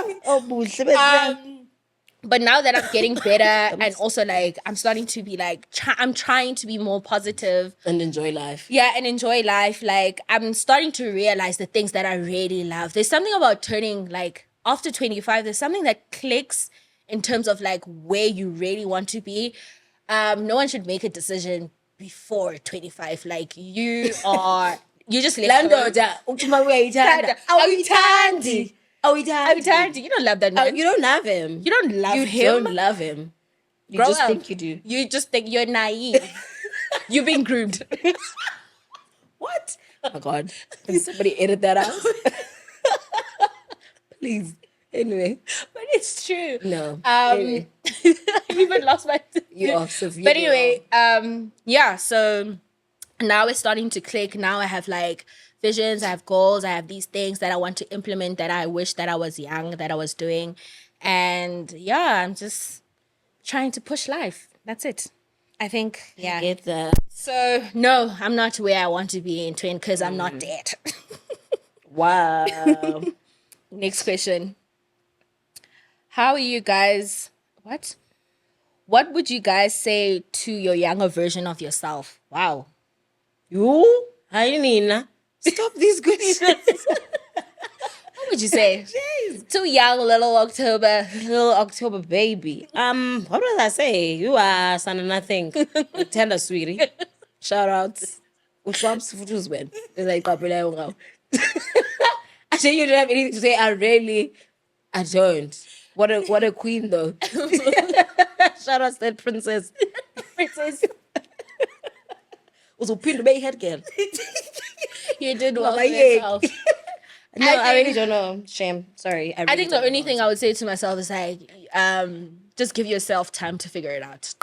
Speaker 2: But now that I'm getting better and also like I'm starting to be like I'm trying to be more positive
Speaker 1: and enjoy life.
Speaker 2: Yeah, and enjoy life. Like I'm starting to realize the things that I really love. There's something about turning like after 25, there's something that clicks in terms of like where you really want to be. No one should make a decision before 25. Like you just left home. You don't love that man.
Speaker 1: You don't love him.
Speaker 2: You don't love him.
Speaker 1: You don't love him. You
Speaker 2: Grow
Speaker 1: just
Speaker 2: up.
Speaker 1: think you do.
Speaker 2: You just think you're naive. You've been groomed.
Speaker 1: What? Oh my God. Can somebody edit that out? Please. Anyway.
Speaker 2: But it's true.
Speaker 1: No.
Speaker 2: Anyway. I even lost my...
Speaker 1: You are severe.
Speaker 2: But anyway, yeah, so now it's starting to click. Now I have like visions, I have goals, I have these things that I want to implement that I wish that I was young, that I was doing. And yeah, I'm just trying to push life. That's it. I think, yeah.
Speaker 1: I get that.
Speaker 2: So, no, I'm not where I want to be in 20 because I'm not dead.
Speaker 1: Wow.
Speaker 2: Next question. How are you guys... What would you guys say to your younger version of yourself? Wow.
Speaker 1: You? Hi, Nina. Stop these questions.
Speaker 2: What would you say?
Speaker 1: Jeez.
Speaker 2: Too young, little October.
Speaker 1: Little October baby. What did I say? You are son of nothing. Tender sweetie. Shout outs. Ushwabs futus when. It's like I say you don't have anything to say. I don't. What a queen though. Shout out to that princess.
Speaker 2: Princess.
Speaker 1: Was a pin to make head girl.
Speaker 2: You did well for
Speaker 1: yeah.
Speaker 2: yourself.
Speaker 1: No, I really don't know. Shame. Sorry.
Speaker 2: I think the only thing I would say to myself is like, just give yourself time to figure it out.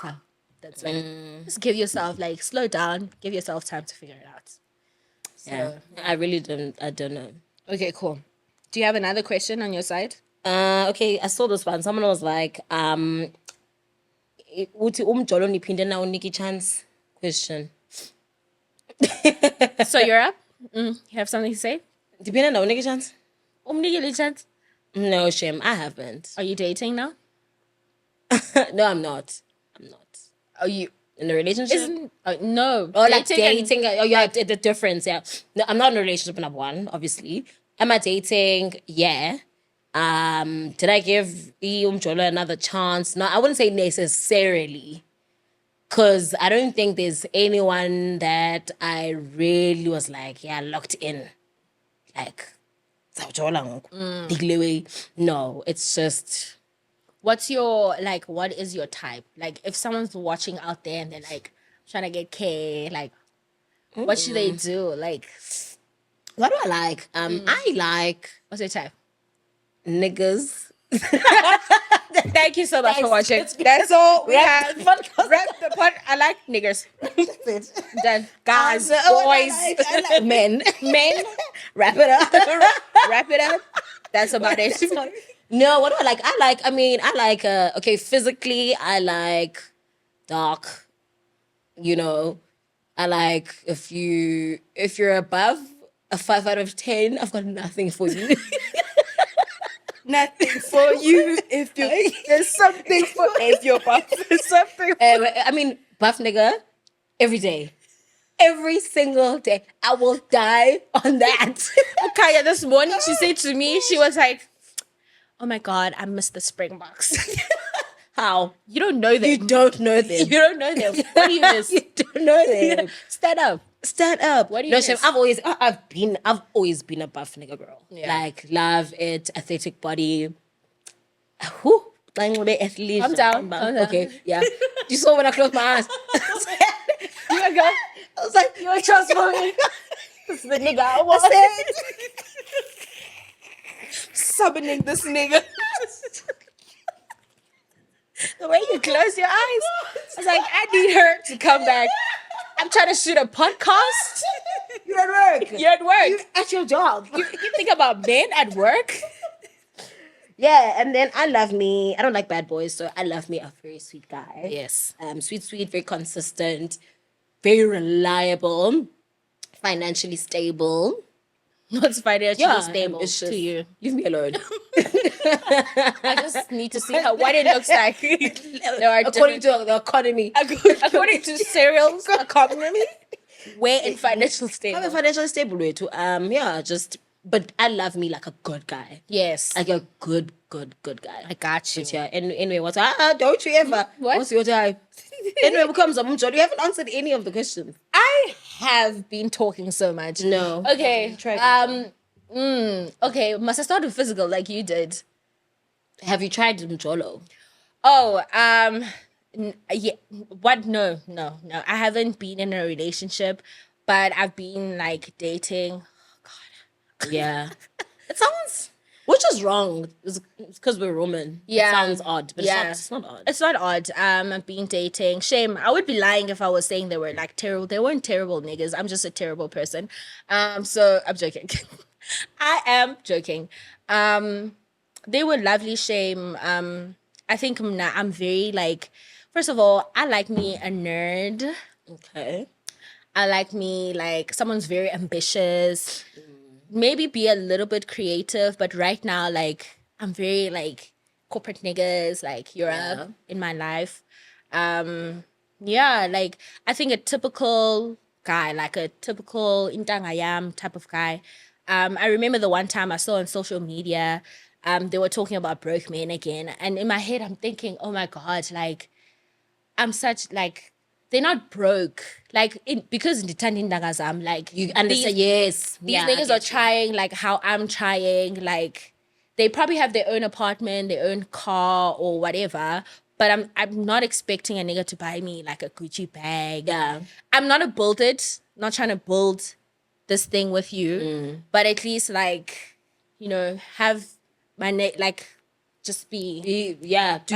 Speaker 2: That's it. Just give yourself like slow down. Give yourself time to figure it out. So,
Speaker 1: yeah, I really don't. I don't know.
Speaker 2: Okay, cool. Do you have another question on your side?
Speaker 1: Okay, I saw this one. Someone was like, uthi umjolo niphinde na uniki chance question.
Speaker 2: So you're up? You have something to say?
Speaker 1: Depending on uniki chance?
Speaker 2: Umnikile chance?
Speaker 1: No, shame. I haven't.
Speaker 2: Are you dating now?
Speaker 1: No, I'm not.
Speaker 2: Are you
Speaker 1: in a relationship?
Speaker 2: No.
Speaker 1: Or like dating. Oh, yeah, the difference. Yeah. No, I'm not in a relationship. Number one, obviously. Am I dating? Yeah. Did I give umjolo another chance? No, I wouldn't say necessarily. Because I don't think there's anyone that I really was like, yeah, locked in. Like, no, it's just...
Speaker 2: what is your type? Like, if someone's watching out there and they're like, trying to get K, like, what should they do? Like...
Speaker 1: What do I like? I like...
Speaker 2: What's your type?
Speaker 1: Niggas.
Speaker 2: Thank you so much for watching. That's all we have. Wrap the pod. I like niggers. Done. Guys, boys,
Speaker 1: I like men. Wrap it up.
Speaker 2: Wrap it up. That's about it.
Speaker 1: No, what do I like? I like, okay, physically, I like dark. You know, I like if you're above a 5 out of 10, I've got nothing for you.
Speaker 2: Nothing for you there's something for if you're buff. There's something.
Speaker 1: I mean, buff nigga, every day. Every single day. I will die on that.
Speaker 2: Khanya, this morning she said to me, she was like, oh my God, I missed the Springboks.
Speaker 1: How?
Speaker 2: You don't know them.
Speaker 1: You don't know them.
Speaker 2: You don't know them. What do you miss?
Speaker 1: You don't know them.
Speaker 2: Stand up.
Speaker 1: Stand up.
Speaker 2: What do you
Speaker 1: no,
Speaker 2: miss?
Speaker 1: Shame, I've always been a buff nigga girl.
Speaker 2: Yeah.
Speaker 1: Like, love it, athletic body. Whew. Athlete.
Speaker 2: Calm down.
Speaker 1: Okay, yeah. You saw when I closed my eyes.
Speaker 2: You a girl?
Speaker 1: I was like, you a trust for me.
Speaker 2: This is the nigga I want. Summoning this nigga. The way you close your eyes. I was like, I need her to come back. I'm trying to shoot a podcast.
Speaker 1: You're at work.
Speaker 2: You're at work.
Speaker 1: You're at your job.
Speaker 2: You think about men at work?
Speaker 1: Yeah, and then I love me. I don't like bad boys, so I love me a very sweet guy.
Speaker 2: Yes.
Speaker 1: Sweet, very consistent, very reliable, financially stable.
Speaker 2: What's financially stable
Speaker 1: it's
Speaker 2: to you?
Speaker 1: Leave me alone.
Speaker 2: I just need to see what it looks like. There are
Speaker 1: According to the economy.
Speaker 2: according to Cyril's economy, we're in financial stable.
Speaker 1: I'm a financially stable way too. But I love me like a good guy.
Speaker 2: Yes.
Speaker 1: Like a good guy.
Speaker 2: I got you.
Speaker 1: But yeah, anyway, don't you ever?
Speaker 2: What?
Speaker 1: What's your type? Anyway, what comes up? You haven't answered any of the questions.
Speaker 2: I have been talking so much.
Speaker 1: No.
Speaker 2: Okay.
Speaker 1: Try.
Speaker 2: Okay. Must I start with physical like you did?
Speaker 1: Have you tried Mjolo?
Speaker 2: Oh, yeah. What? No. I haven't been in a relationship, but I've been like dating.
Speaker 1: Yeah. It sounds, which is wrong. It's because we're Roman.
Speaker 2: Yeah.
Speaker 1: It sounds odd, but
Speaker 2: Yeah.
Speaker 1: it's not odd.
Speaker 2: It's not odd. I've been dating. Shame. I would be lying if I was saying they were like terrible. They weren't terrible niggas. I'm just a terrible person. So I'm joking. I am joking. They were lovely. Shame. I think I'm very like. First of all, I like me a nerd.
Speaker 1: Okay.
Speaker 2: I like me like someone's very ambitious. Maybe be a little bit creative, but right now, like, I'm very, like, corporate niggas, like, Europe in my life. Yeah, like, I think a typical guy, like a typical intangayam type of guy. I remember the one time I saw on social media, they were talking about broke men again. And in my head, I'm thinking, oh my God, like, I'm such, like, they're not broke. Like, because in the Tandindagazam, like,
Speaker 1: You understand? Yes.
Speaker 2: these niggas are trying like how I'm trying. Like, they probably have their own apartment, their own car or whatever. But I'm not expecting a nigga to buy me like a Gucci bag.
Speaker 1: Yeah.
Speaker 2: I'm not not trying to build this thing with you. But at least like, have my like just be
Speaker 1: Do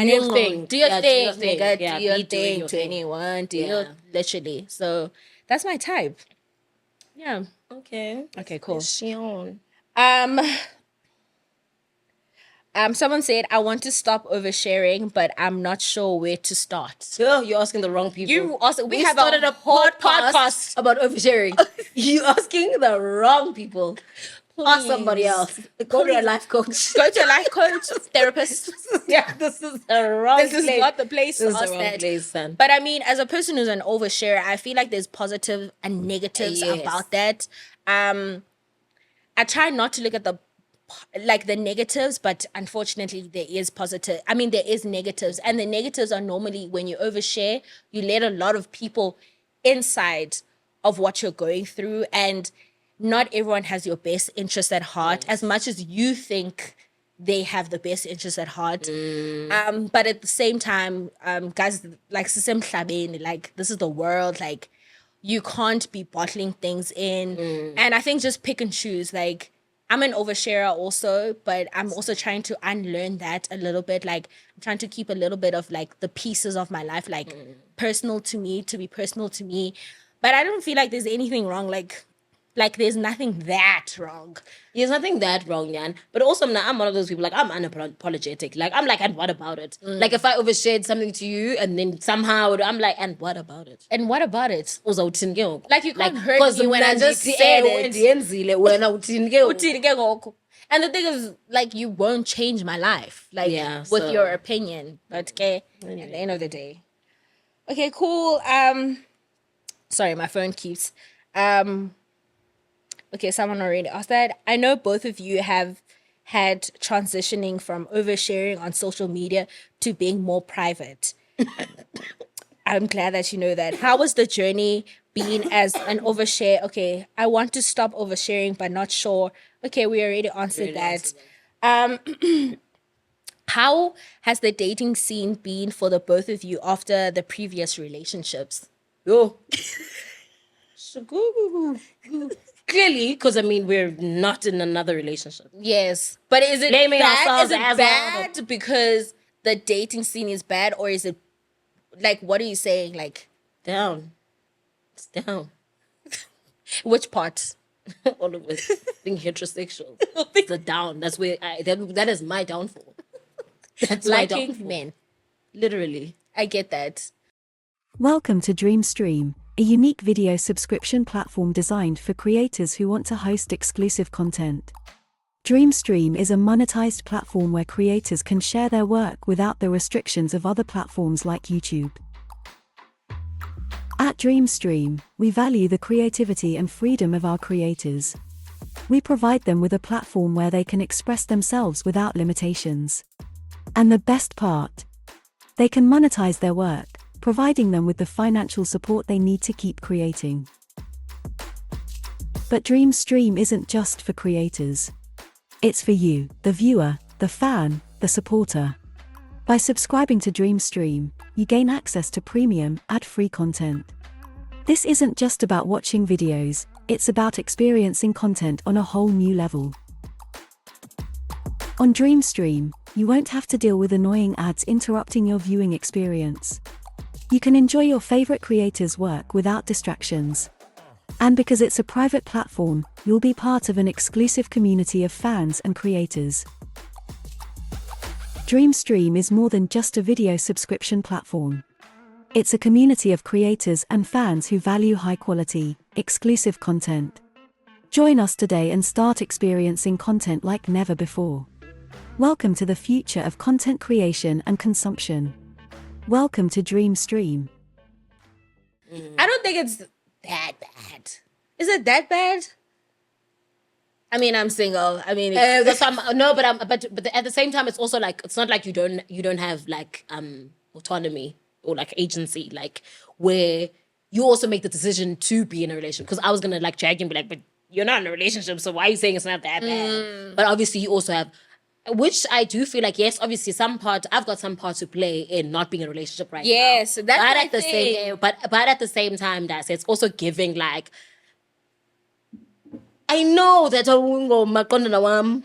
Speaker 1: your thing.
Speaker 2: Do your thing, nigga.
Speaker 1: Yeah,
Speaker 2: do your
Speaker 1: be doing
Speaker 2: thing
Speaker 1: your
Speaker 2: to
Speaker 1: thing.
Speaker 2: anyone. Do your literally. So that's my type. Yeah.
Speaker 1: Okay.
Speaker 2: Okay, cool.
Speaker 1: Shion.
Speaker 2: Someone said I want to stop oversharing, but I'm not sure where to start.
Speaker 1: Oh, you're asking the wrong people.
Speaker 2: You also we have
Speaker 1: started a podcast
Speaker 2: podcast.
Speaker 1: about oversharing. You asking the wrong people. Ask somebody else. Go to a life coach.
Speaker 2: Go to a life coach, therapist.
Speaker 1: Yeah, this is the wrong
Speaker 2: This
Speaker 1: place.
Speaker 2: is not the place to
Speaker 1: This is
Speaker 2: ask
Speaker 1: the wrong
Speaker 2: that.
Speaker 1: place, son.
Speaker 2: But I mean, as a person who's an oversharer, I feel like there's positive and negatives
Speaker 1: Yes.
Speaker 2: about that. I try not to look at the negatives, but unfortunately there is positive. I mean, there is negatives, and the negatives are normally when you overshare, you let a lot of people inside of what you're going through, and not everyone has your best interest at heart as much as you think they have the best interest at heart. But at the same time, guys, like like this is the world, like you can't be bottling things in. And I think just pick and choose. Like, I'm an oversharer also, but I'm also trying to unlearn that a little bit. Like, I'm trying to keep a little bit of like the pieces of my life, like personal to me, to be personal to me. But I don't feel like there's anything wrong. Like there's nothing that wrong.
Speaker 1: There's nothing that wrong, Jan. But also, I'm one of those people, like, I'm unapologetic. Like, I'm like, and what about it? Like, if I overshared something to you and then somehow, I'm like, and what about it?
Speaker 2: And what about it?
Speaker 1: Like,
Speaker 2: Like, you can't hurt me when I just said it. And the thing is, like, you won't change my life, like, with your opinion. But okay, at the end of the day. Okay, cool. Sorry, my phone keeps. Okay, someone already asked that. I know both of you have had transitioning from oversharing on social media to being more private. I'm glad that you know that. How was the journey being as an overshare? Okay, I want to stop oversharing, but not sure. Okay, we already answered that. How has the dating scene been for the both of you after the previous relationships?
Speaker 1: Yo. Clearly, because I mean, we're not in another relationship.
Speaker 2: Yes, but is it
Speaker 1: Blaming
Speaker 2: bad?
Speaker 1: ourselves
Speaker 2: Is it
Speaker 1: as
Speaker 2: bad because the dating scene is bad, or is it like, what are you saying? Like,
Speaker 1: Down. It's down.
Speaker 2: which part?
Speaker 1: All of it. Being heterosexual. It's the down. That's where that is my downfall. That's my
Speaker 2: Liking
Speaker 1: downfall.
Speaker 2: men.
Speaker 1: Literally.
Speaker 2: I get that.
Speaker 4: Welcome to Dreamstream, a unique video subscription platform designed for creators who want to host exclusive content. Dreamstream is a monetized platform where creators can share their work without the restrictions of other platforms like YouTube. At Dreamstream, we value the creativity and freedom of our creators. We provide them with a platform where they can express themselves without limitations. And the best part, they can monetize their work, providing them with the financial support they need to keep creating. But Dreamstream isn't just for creators. It's for you, the viewer, the fan, the supporter. By subscribing to Dreamstream, you gain access to premium, ad-free content. This isn't just about watching videos, it's about experiencing content on a whole new level. On Dreamstream, you won't have to deal with annoying ads interrupting your viewing experience. You can enjoy your favorite creators' work without distractions. And because it's a private platform, you'll be part of an exclusive community of fans and creators. Dreamstream is more than just a video subscription platform. It's a community of creators and fans who value high-quality, exclusive content. Join us today and start experiencing content like never before. Welcome to the future of content creation and consumption. Welcome to Dreamstream.
Speaker 2: I don't think it's that bad. Is it that bad? I mean, I'm single. I mean,
Speaker 1: That's why but at the same time, it's also like, it's not like you don't have like autonomy or like agency, like where you also make the decision to be in a relationship. Because I was gonna like drag you and be like, but you're not in a relationship, so why are you saying it's not that bad? But obviously, you also have, which I do feel like, yes, obviously I've got some part to play in not being in a relationship right now.
Speaker 2: yes, that's
Speaker 1: But
Speaker 2: my
Speaker 1: at the
Speaker 2: thing.
Speaker 1: same, but at the same time, it's also giving like, I know that I won't go makondana wam.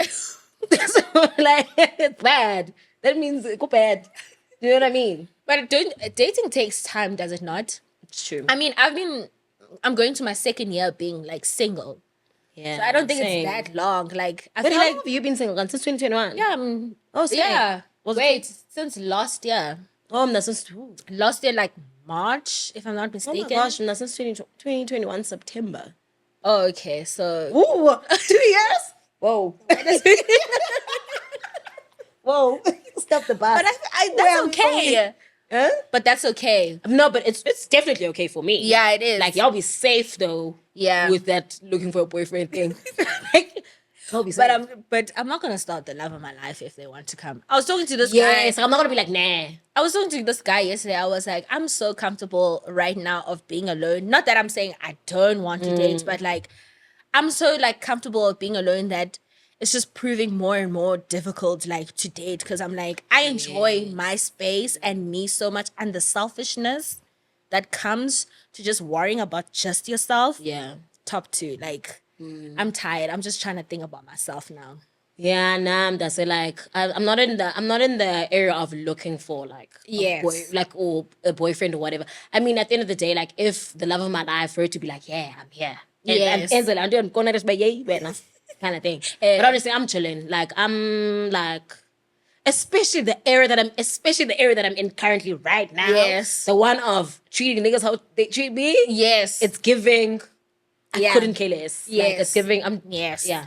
Speaker 1: So like, it's bad. That means it's bad. You know what I mean?
Speaker 2: But dating takes time, does it not?
Speaker 1: It's true.
Speaker 2: I mean, I'm going to my second year being like single.
Speaker 1: Yeah.
Speaker 2: So I don't think
Speaker 1: same.
Speaker 2: it's that long. Like, I
Speaker 1: But
Speaker 2: feel
Speaker 1: how
Speaker 2: like,
Speaker 1: long have you been single? Since 2021?
Speaker 2: yeah,
Speaker 1: Oh, same.
Speaker 2: yeah.
Speaker 1: Was it-
Speaker 2: Wait, since last year.
Speaker 1: That's since,
Speaker 2: Last year, like March, if I'm not
Speaker 1: oh
Speaker 2: mistaken.
Speaker 1: my gosh, that's since 2021 September.
Speaker 2: Oh, okay. So,
Speaker 1: Ooh, 2 years? Whoa. Whoa. Stop the bus.
Speaker 2: but that's okay.
Speaker 1: Huh?
Speaker 2: But that's okay.
Speaker 1: No, but it's definitely okay for me.
Speaker 2: Yeah, it is.
Speaker 1: Like, y'all be safe though.
Speaker 2: Yeah.
Speaker 1: With that looking for a boyfriend thing. Like, y'all be safe.
Speaker 2: But I'm not gonna start the love of my life if they want to come. I was talking to this
Speaker 1: Yes,
Speaker 2: guy.
Speaker 1: I'm not gonna be like, nah.
Speaker 2: I was talking to this guy yesterday. I was like, I'm so comfortable right now of being alone. Not that I'm saying I don't want to date, but like, I'm so like comfortable of being alone that it's just proving more and more difficult like to date, because I'm like, I enjoy my space and me so much, and the selfishness that comes to just worrying about just yourself.
Speaker 1: Yeah.
Speaker 2: Top two. Like, I'm tired. I'm just trying to think about myself now.
Speaker 1: Yeah, nah, that's it. Like, I'm not in the area of looking for like
Speaker 2: Yes.
Speaker 1: or a boyfriend or whatever. I mean, at the end of the day, like if the love of my life were to be like, yeah, I'm here.
Speaker 2: Yes.
Speaker 1: I'm doing kind of thing. But honestly, I'm chilling. Like I'm like, especially the area that I'm in currently right now.
Speaker 2: Yes.
Speaker 1: The one of treating niggas how they treat me.
Speaker 2: Yes.
Speaker 1: It's giving. I
Speaker 2: Yeah.
Speaker 1: couldn't care less. Like,
Speaker 2: Yes.
Speaker 1: it's giving.
Speaker 2: Yes.
Speaker 1: Yeah.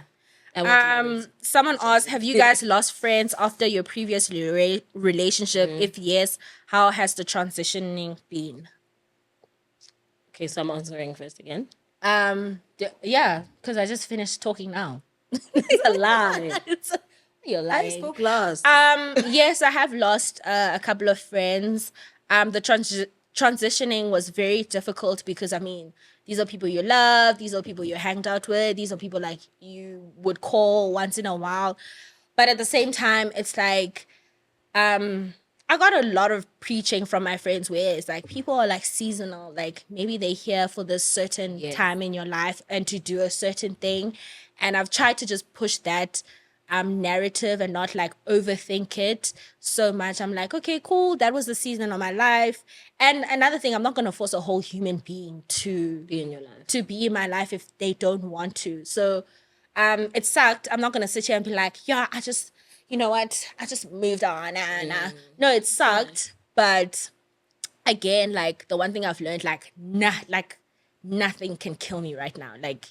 Speaker 1: I want to know.
Speaker 2: Someone asked, have you guys lost friends after your previous relationship? If yes, how has the transitioning been?
Speaker 1: Okay, so I'm answering first again.
Speaker 2: Yeah, because I just finished talking now.
Speaker 1: It's a lie.
Speaker 2: You're
Speaker 1: I
Speaker 2: lying.
Speaker 1: spoke last.
Speaker 2: Yes, I have lost a couple of friends. The transitioning was very difficult because, I mean, these are people you love, these are people you hanged out with, these are people like you would call once in a while. But at the same time, it's like, I got a lot of preaching from my friends where it's like people are like seasonal, like maybe they're here for this certain time in your life and to do a certain thing. And I've tried to just push that narrative and not like overthink it so much. I'm like, okay, cool, that was the season of my life. And another thing, I'm not gonna force a whole human being to
Speaker 1: Be in your life.
Speaker 2: to be in my life if they don't want to. So it sucked. I'm not gonna sit here and be like, yeah, I just, you know what, I just moved on and no, it sucked. But again, like the one thing I've learned, like nothing can kill me right now. Like,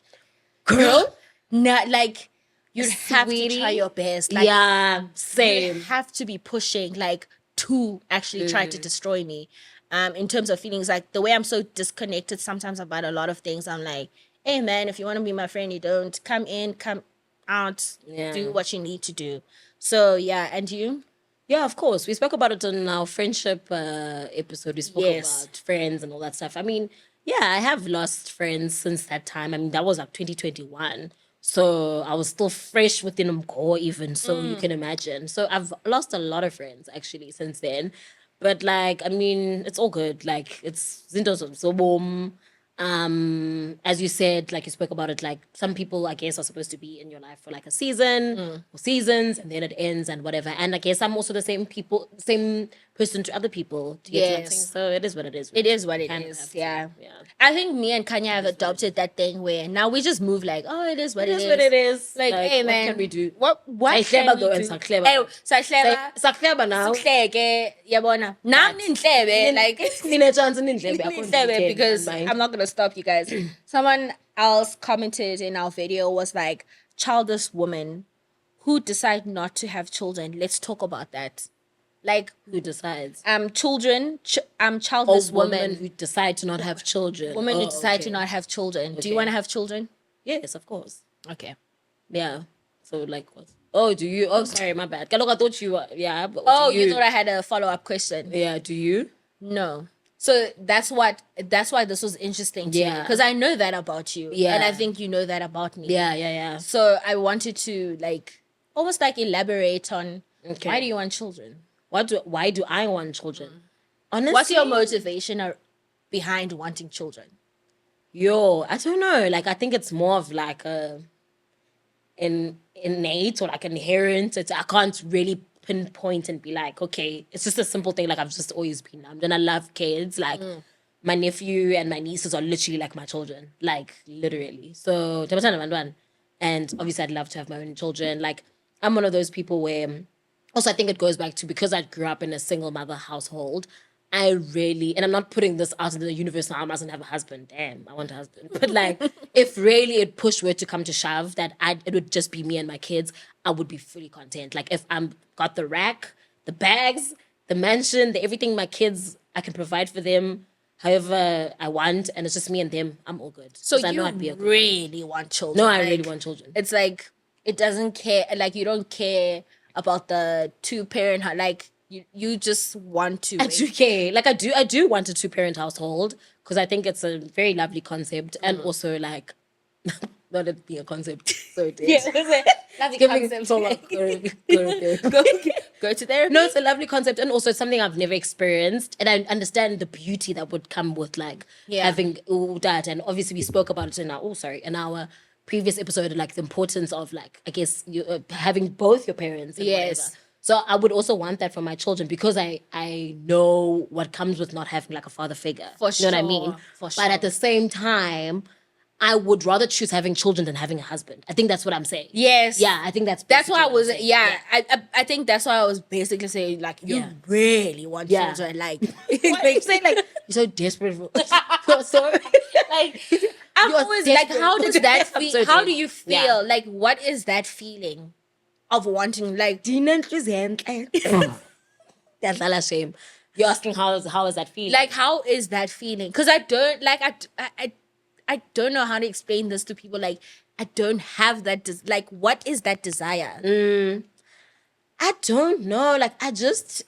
Speaker 2: girl, not like you have to try your best. Like,
Speaker 1: Yeah,
Speaker 2: you
Speaker 1: same.
Speaker 2: have to be pushing like to actually try to destroy me. In terms of feelings, like the way I'm so disconnected sometimes about a lot of things, I'm like, hey man, if you want to be my friend, you don't come in, come out, do what you need to do. So yeah, and you?
Speaker 1: Yeah, of course. We spoke about it in our friendship episode. We spoke about friends and all that stuff. I mean, yeah, I have lost friends since that time. I mean, that was like 2021. So I was still fresh within Mko even. So you can imagine. So I've lost a lot of friends actually since then. But like, I mean, it's all good. Like, it's zintos so boom. As you said, like you spoke about it, like some people I guess are supposed to be in your life for like a season or seasons, and then it ends and whatever. And I guess I'm also the same person to other people. To get to that thing. So it is what it is.
Speaker 2: It is what it
Speaker 1: Kind of
Speaker 2: is.
Speaker 1: have to,
Speaker 2: Yeah.
Speaker 1: yeah.
Speaker 2: I think me and Khanya have adopted that thing where now we just move like, oh, it is what it is.
Speaker 1: What it is.
Speaker 2: Like, hey man,
Speaker 1: what can we do?
Speaker 2: What
Speaker 1: Sayihleba
Speaker 2: can
Speaker 1: though,
Speaker 2: we
Speaker 1: and
Speaker 2: do?
Speaker 1: sakleba.
Speaker 2: Eh, sakleba.
Speaker 1: Sakleba now.
Speaker 2: Sihleke, yabona. Nami ndlebe, like
Speaker 1: Sinechance nindlebe, akho
Speaker 2: Ndlebe,
Speaker 1: ndlebe,
Speaker 2: because
Speaker 1: and mind.
Speaker 2: I'm not gonna stop you guys. Someone else commented in our video was like, childless woman who decide not to have children. Let's talk about that. Like,
Speaker 1: Who decides?
Speaker 2: children, childless
Speaker 1: Women
Speaker 2: women,
Speaker 1: who decide to not have children.
Speaker 2: women who
Speaker 1: Oh,
Speaker 2: decide to
Speaker 1: okay.
Speaker 2: not have children. Do you
Speaker 1: Okay.
Speaker 2: want to have children?
Speaker 1: Yes, of course.
Speaker 2: Okay.
Speaker 1: Yeah. So like what? Oh, do you? Oh, sorry, my bad. Look, I thought you were. Yeah. But
Speaker 2: Oh,
Speaker 1: do
Speaker 2: you thought I had a follow-up question?
Speaker 1: Yeah. Do you?
Speaker 2: No. So that's why this was interesting to me,
Speaker 1: Yeah.
Speaker 2: because I know that about you.
Speaker 1: Yeah.
Speaker 2: And I think you know that about me.
Speaker 1: Yeah. Yeah. Yeah.
Speaker 2: So I wanted to like almost like elaborate on
Speaker 1: Okay.
Speaker 2: why do you want children?
Speaker 1: Why do I want children? Honestly,
Speaker 2: What's your motivation behind wanting children?
Speaker 1: Yo, I don't know. Like, I think it's more of like an innate or like inherent. I can't really pinpoint and be like, okay, it's just a simple thing. Like I've just always been. I'm gonna love kids. Like my nephew and my nieces are literally like my children. Like literally. So and obviously I'd love to have my own children. Like I'm one of those people where also I think it goes back to because I grew up in a single mother household. I really, and I'm not putting this out into the universe now, I mustn't have a husband. Damn, I want a husband. But like, if really it push were to come to shove, that it would just be me and my kids, I would be fully content. Like if I'm got the rack, the bags, the mansion, everything my kids, I can provide for them however I want, and it's just me and them, I'm all good.
Speaker 2: So
Speaker 1: 'Cause I
Speaker 2: you
Speaker 1: know I'd be a good
Speaker 2: really want children?
Speaker 1: No, I
Speaker 2: Like,
Speaker 1: really want children.
Speaker 2: It's like it doesn't care. Like you don't care about the two-parent. Like you just want to.
Speaker 1: I do care. Like I do want a 2-parent household because I think it's a very lovely concept, and also like not it being a concept. So it is.
Speaker 2: Lovely
Speaker 1: Giving
Speaker 2: concept.
Speaker 1: so much- go.
Speaker 2: Go to therapy.
Speaker 1: No, it's a lovely concept, and also it's something I've never experienced, and I understand the beauty that would come with like having all that. And obviously, we spoke about it in our previous episode, like the importance of like I guess you having both your parents. And
Speaker 2: Yes.
Speaker 1: whatever. So I would also want that for my children because I know what comes with not having like a father figure.
Speaker 2: For
Speaker 1: You know what I mean?
Speaker 2: sure, for
Speaker 1: But
Speaker 2: sure.
Speaker 1: at the same time, I would rather choose having children than having a husband. I think that's what I'm saying.
Speaker 2: Yes.
Speaker 1: Yeah, I think that's
Speaker 2: Why I
Speaker 1: basically what I'm
Speaker 2: was.
Speaker 1: saying.
Speaker 2: Yeah, I think that's why I was basically saying like you really want
Speaker 1: Yeah.
Speaker 2: children. Like
Speaker 1: Why are you saying like you're so desperate for so
Speaker 2: like I'm
Speaker 1: You're
Speaker 2: always like,
Speaker 1: desperate.
Speaker 2: how does that
Speaker 1: I'm
Speaker 2: feel?
Speaker 1: so
Speaker 2: How
Speaker 1: dead.
Speaker 2: do you feel?
Speaker 1: Yeah.
Speaker 2: Like, what is that feeling of wanting? Like,
Speaker 1: that's not a shame. You're asking how is that feeling?
Speaker 2: like how is that feeling? Because I don't like I don't know how to explain this to people. Like, I don't have that. Like, what is that desire?
Speaker 1: I don't know. Like I just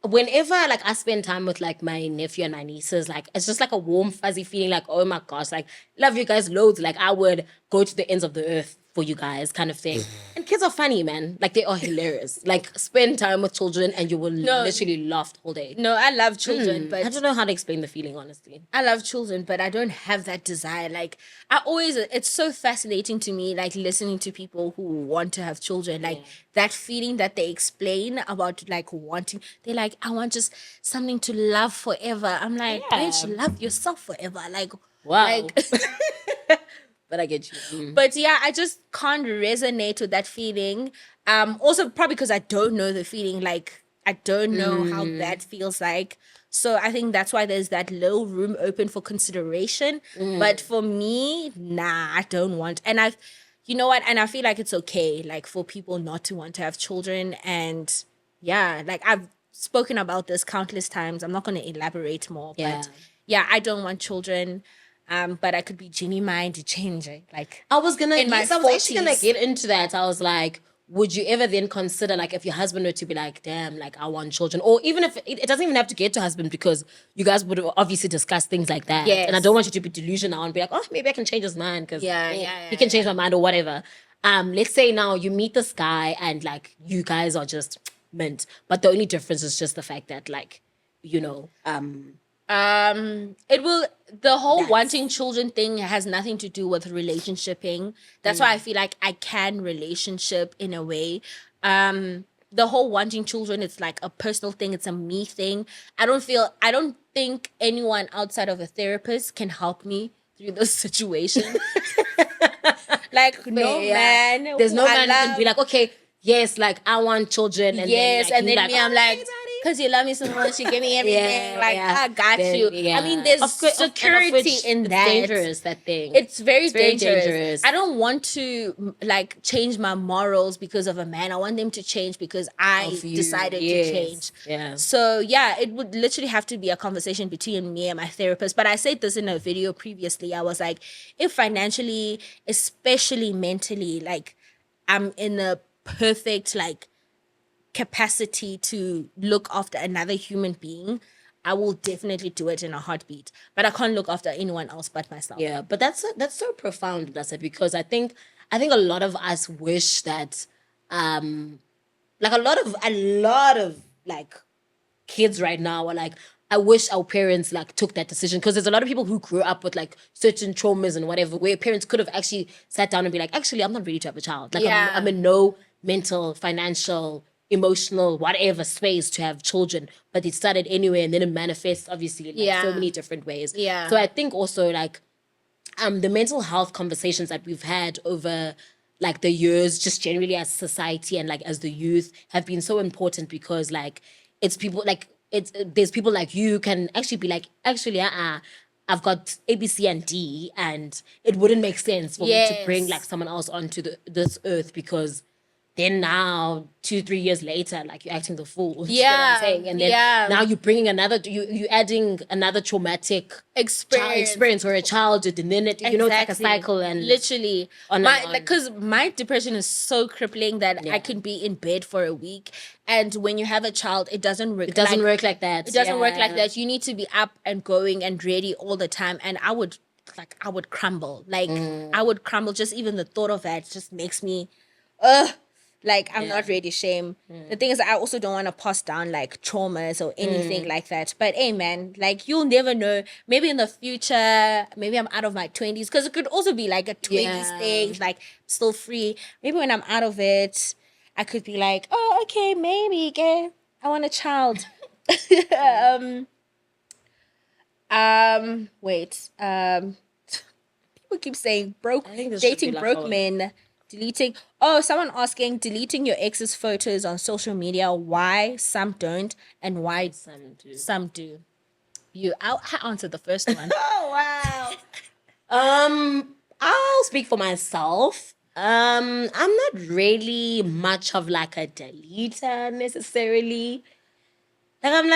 Speaker 1: whenever like I spend time with like my nephew and my nieces, like it's just like a warm, fuzzy feeling like, oh my gosh, like love you guys loads. Like I would go to the ends of the earth for you guys kind of thing. And kids are funny, man. Like, they are hilarious. Like, spend time with children and you will literally laugh the whole day.
Speaker 2: No, I love children, but
Speaker 1: I don't know how to explain the feeling, honestly.
Speaker 2: I love children, but I don't have that desire. Like, it's so fascinating to me, like, listening to people who want to have children, like, that feeling that they explain about, like, wanting, they're like, I want just something to love forever. I'm like, bitch, love yourself forever. Like,
Speaker 1: Wow.
Speaker 2: Like,
Speaker 1: but I get you.
Speaker 2: but yeah, I just can't resonate with that feeling. Also probably because I don't know the feeling, like, I don't know how that feels like. So I think that's why there's that little room open for consideration. But for me, nah, I don't want. And you know what? And I feel like it's okay, like, for people not to want to have children. And yeah, like, I've spoken about this countless times. I'm not going to elaborate more. But yeah, I don't want children. But I could be genie mind changing. Like,
Speaker 1: I was actually gonna
Speaker 2: 40s.
Speaker 1: get into that. I was like, would you ever then consider, like, if your husband were to be like, damn, like, I want children, or even if it doesn't even have to get to husband, because you guys would obviously discuss things like that.
Speaker 2: Yes.
Speaker 1: And I don't want you to be delusional and be like, oh, maybe I can change his mind because he can change my mind or whatever. Let's say now you meet this guy and, like, you guys are just mint, but the only difference is just the fact that, like, you know,
Speaker 2: the whole wanting children thing has nothing to do with relationshiping. That's why I feel like I can relationship in a way. The whole wanting children, it's like a personal thing, it's a me thing. I don't think anyone outside of a therapist can help me through this situation. Like, no man.
Speaker 1: There's no
Speaker 2: who I
Speaker 1: man who can be like, okay, yes, like, I want children, and
Speaker 2: yes,
Speaker 1: then, like,
Speaker 2: and then me, I'm like,
Speaker 1: "Okay, daddy."
Speaker 2: because you love me so much, you give me everything. I got
Speaker 1: Then,
Speaker 2: you.
Speaker 1: yeah.
Speaker 2: I mean, there's
Speaker 1: Of course, and of
Speaker 2: security
Speaker 1: which
Speaker 2: in
Speaker 1: it's
Speaker 2: that.
Speaker 1: dangerous, that thing.
Speaker 2: It's very
Speaker 1: very
Speaker 2: dangerous.
Speaker 1: dangerous.
Speaker 2: I don't want to, like, change my morals because of a man. I want them to change because I
Speaker 1: Of you,
Speaker 2: decided to
Speaker 1: yes.
Speaker 2: change.
Speaker 1: Yeah.
Speaker 2: So yeah, it would literally have to be a conversation between me and my therapist. But I said this in a video previously. I was like, if financially, especially mentally, like, I'm in a perfect, like, capacity to look after another human being, I will definitely do it in a heartbeat. But I can't look after anyone else but myself.
Speaker 1: Yeah, but that's so profound, that's it, because I think a lot of us wish that, like, a lot of like kids right now are like, I wish our parents, like, took that decision, because there's a lot of people who grew up with, like, certain traumas and whatever, where parents could have actually sat down and be like, actually, I'm not ready to have a child. Like,
Speaker 2: Yeah.
Speaker 1: I'm in no mental, financial, emotional, whatever space to have children, but it started anyway, and then it manifests obviously in, like, so many different ways.
Speaker 2: Yeah.
Speaker 1: So I think also, like, the mental health conversations that we've had over, like, the years, just generally as society and, like, as the youth, have been so important, because, like, it's people like there's people like you can actually be like, actually, I've got A, B, C, and D, and it wouldn't make sense for me to bring, like, someone else onto this earth, because then now 2-3 years later, like, you're acting the fool. You know what I'm saying? And then now you're bringing you adding another traumatic experience or a childhood, and then it, you know, it's like a cycle, and
Speaker 2: literally
Speaker 1: on and on.
Speaker 2: because my depression is so crippling that I can be in bed for a week, and when you have a child, it doesn't work.
Speaker 1: It doesn't work like that.
Speaker 2: It doesn't work like that. You need to be up and going and ready all the time, and I would crumble. Like, I would crumble. Just even the thought of that just makes me like, I'm not ready, shame. The thing is, I also don't want to pass down, like, traumas or anything like that. But hey, man, like, you'll never know. Maybe in the future, maybe I'm out of my 20s, because it could also be like a 20s thing, like, still free. Maybe when I'm out of it, I could be like, oh, okay, maybe, okay, I want a child. Wait. People keep saying dating broke men. Deleting. Oh, someone asking, deleting your ex's photos on social media. Why some don't, and why some do. I answered the first one.
Speaker 1: Oh, wow. I'll speak for myself. I'm not really much of, like, a deleter necessarily. Like, I'm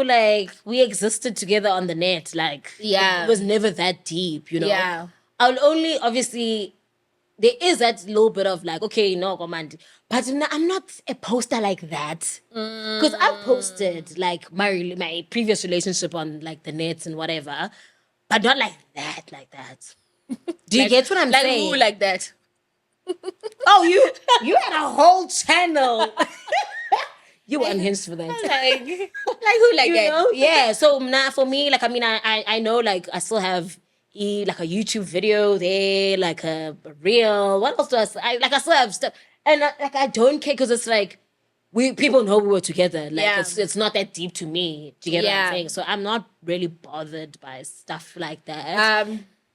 Speaker 1: like, we existed together on the net. Like, it was never that deep, you know?
Speaker 2: Yeah.
Speaker 1: I'll only, obviously, there is that little bit of, like, okay, no, command. But I'm not a poster like that. Because I posted, like, my previous relationship on, like, the nets and whatever, but not like that. Do you get what I'm saying?
Speaker 2: Like, who like that?
Speaker 1: Oh, you had a whole channel. You were unhinged for that.
Speaker 2: Like who like
Speaker 1: You
Speaker 2: that?
Speaker 1: know? Yeah. So now for me, like, I mean, I know, like, I still have like a YouTube video there, like a reel. What else do I still have stuff, and like I don't care because it's like people know we were together. Like
Speaker 2: Yeah.
Speaker 1: it's not that deep to me. Do you get what
Speaker 2: Yeah.
Speaker 1: I'm saying? So I'm not really bothered by stuff like that.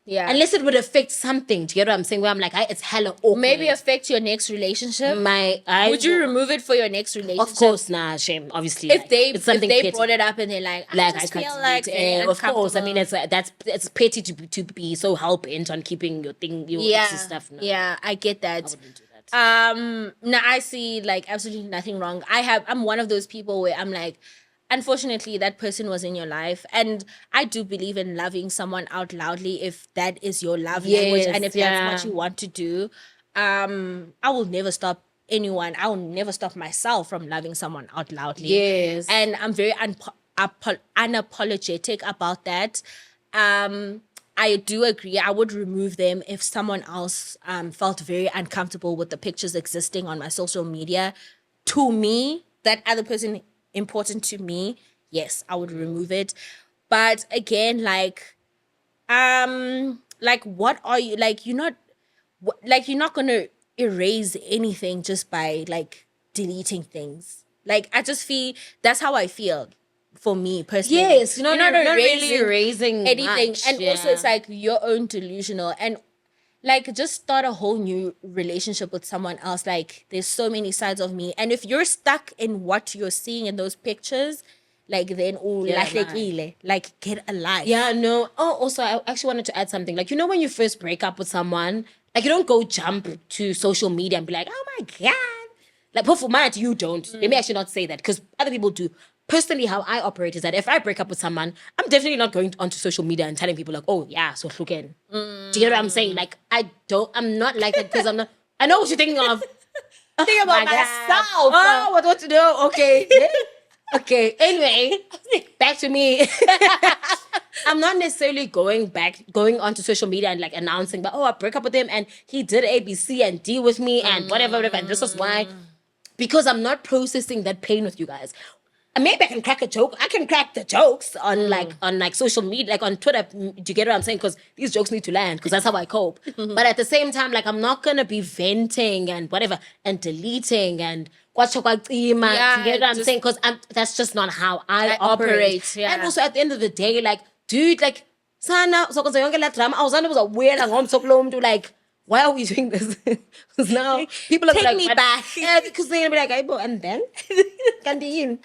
Speaker 2: Yeah.
Speaker 1: Unless it would affect something. Do you get what I'm saying? Where I'm like, it's hella awkward.
Speaker 2: Maybe affect your next relationship. Would you remove it for your next relationship?
Speaker 1: Of course, nah, shame. Obviously,
Speaker 2: If
Speaker 1: like,
Speaker 2: they
Speaker 1: it's something
Speaker 2: if they
Speaker 1: petty.
Speaker 2: brought it up and they're like, I just feel like very
Speaker 1: of course. I mean,
Speaker 2: uncomfortable.
Speaker 1: it's petty to be so hell bent on keeping your ex's stuff. No,
Speaker 2: Yeah, I get that.
Speaker 1: I wouldn't do that.
Speaker 2: No, I see like absolutely nothing wrong. I'm one of those people where I'm like, unfortunately, that person was in your life, and I do believe in loving someone out loudly if that is your love language
Speaker 1: Yes,
Speaker 2: and if that's what you want to do. I will never stop anyone. I will never stop myself from loving someone out loudly.
Speaker 1: Yes.
Speaker 2: And I'm very unapologetic about that. I do agree. I would remove them if someone else felt very uncomfortable with the pictures existing on my social media. To me, that other person important to me, yes, I would remove it. But again, like what are you like? You're not gonna erase anything just by like deleting things. Like I just feel that's how I feel. For me personally,
Speaker 1: Yes, you're not really
Speaker 2: erasing
Speaker 1: erasing
Speaker 2: anything,
Speaker 1: much,
Speaker 2: and also
Speaker 1: yeah.
Speaker 2: it's like your own delusional, and like just start a whole new relationship with someone else. Like there's so many sides of me, and if you're stuck in what you're seeing in those pictures, like then like get a life.
Speaker 1: Yeah, no. Oh, also, I actually wanted to add something. Like, when you first break up with someone, like, you don't go jump to social media and be like, oh my God. Like, but for mine, you don't. Let me actually not say that because other people do. Personally, how I operate is that if I break up with someone, I'm definitely not going onto social media and telling people, like, oh, yeah, so look in. Do you get what I'm saying? Like, I'm not like that because I'm not, I know what you're thinking of.
Speaker 2: Think about
Speaker 1: My God.
Speaker 2: myself.
Speaker 1: Oh, what to do? Okay. Yeah. Okay. Anyway, back to me. I'm not necessarily going onto social media and like announcing, but I broke up with him and he did A, B, C, and D with me and whatever, and this is why. Because I'm not processing that pain with you guys. Maybe I can crack a joke. I can crack the jokes on like social media, like on Twitter. Do you get what I'm saying? Because these jokes need to land because that's how I cope. But at the same time, like I'm not gonna be venting and whatever and deleting and do you get what I'm saying? Because that's just not how I operate.
Speaker 2: Yeah.
Speaker 1: And also at the end of the day, like, dude, like, sana so because yonke la drama, I was a weird and like, why are we doing this? Because now people are
Speaker 2: Take
Speaker 1: like,
Speaker 2: me back.
Speaker 1: Yeah, because they're gonna be like, and then canteen.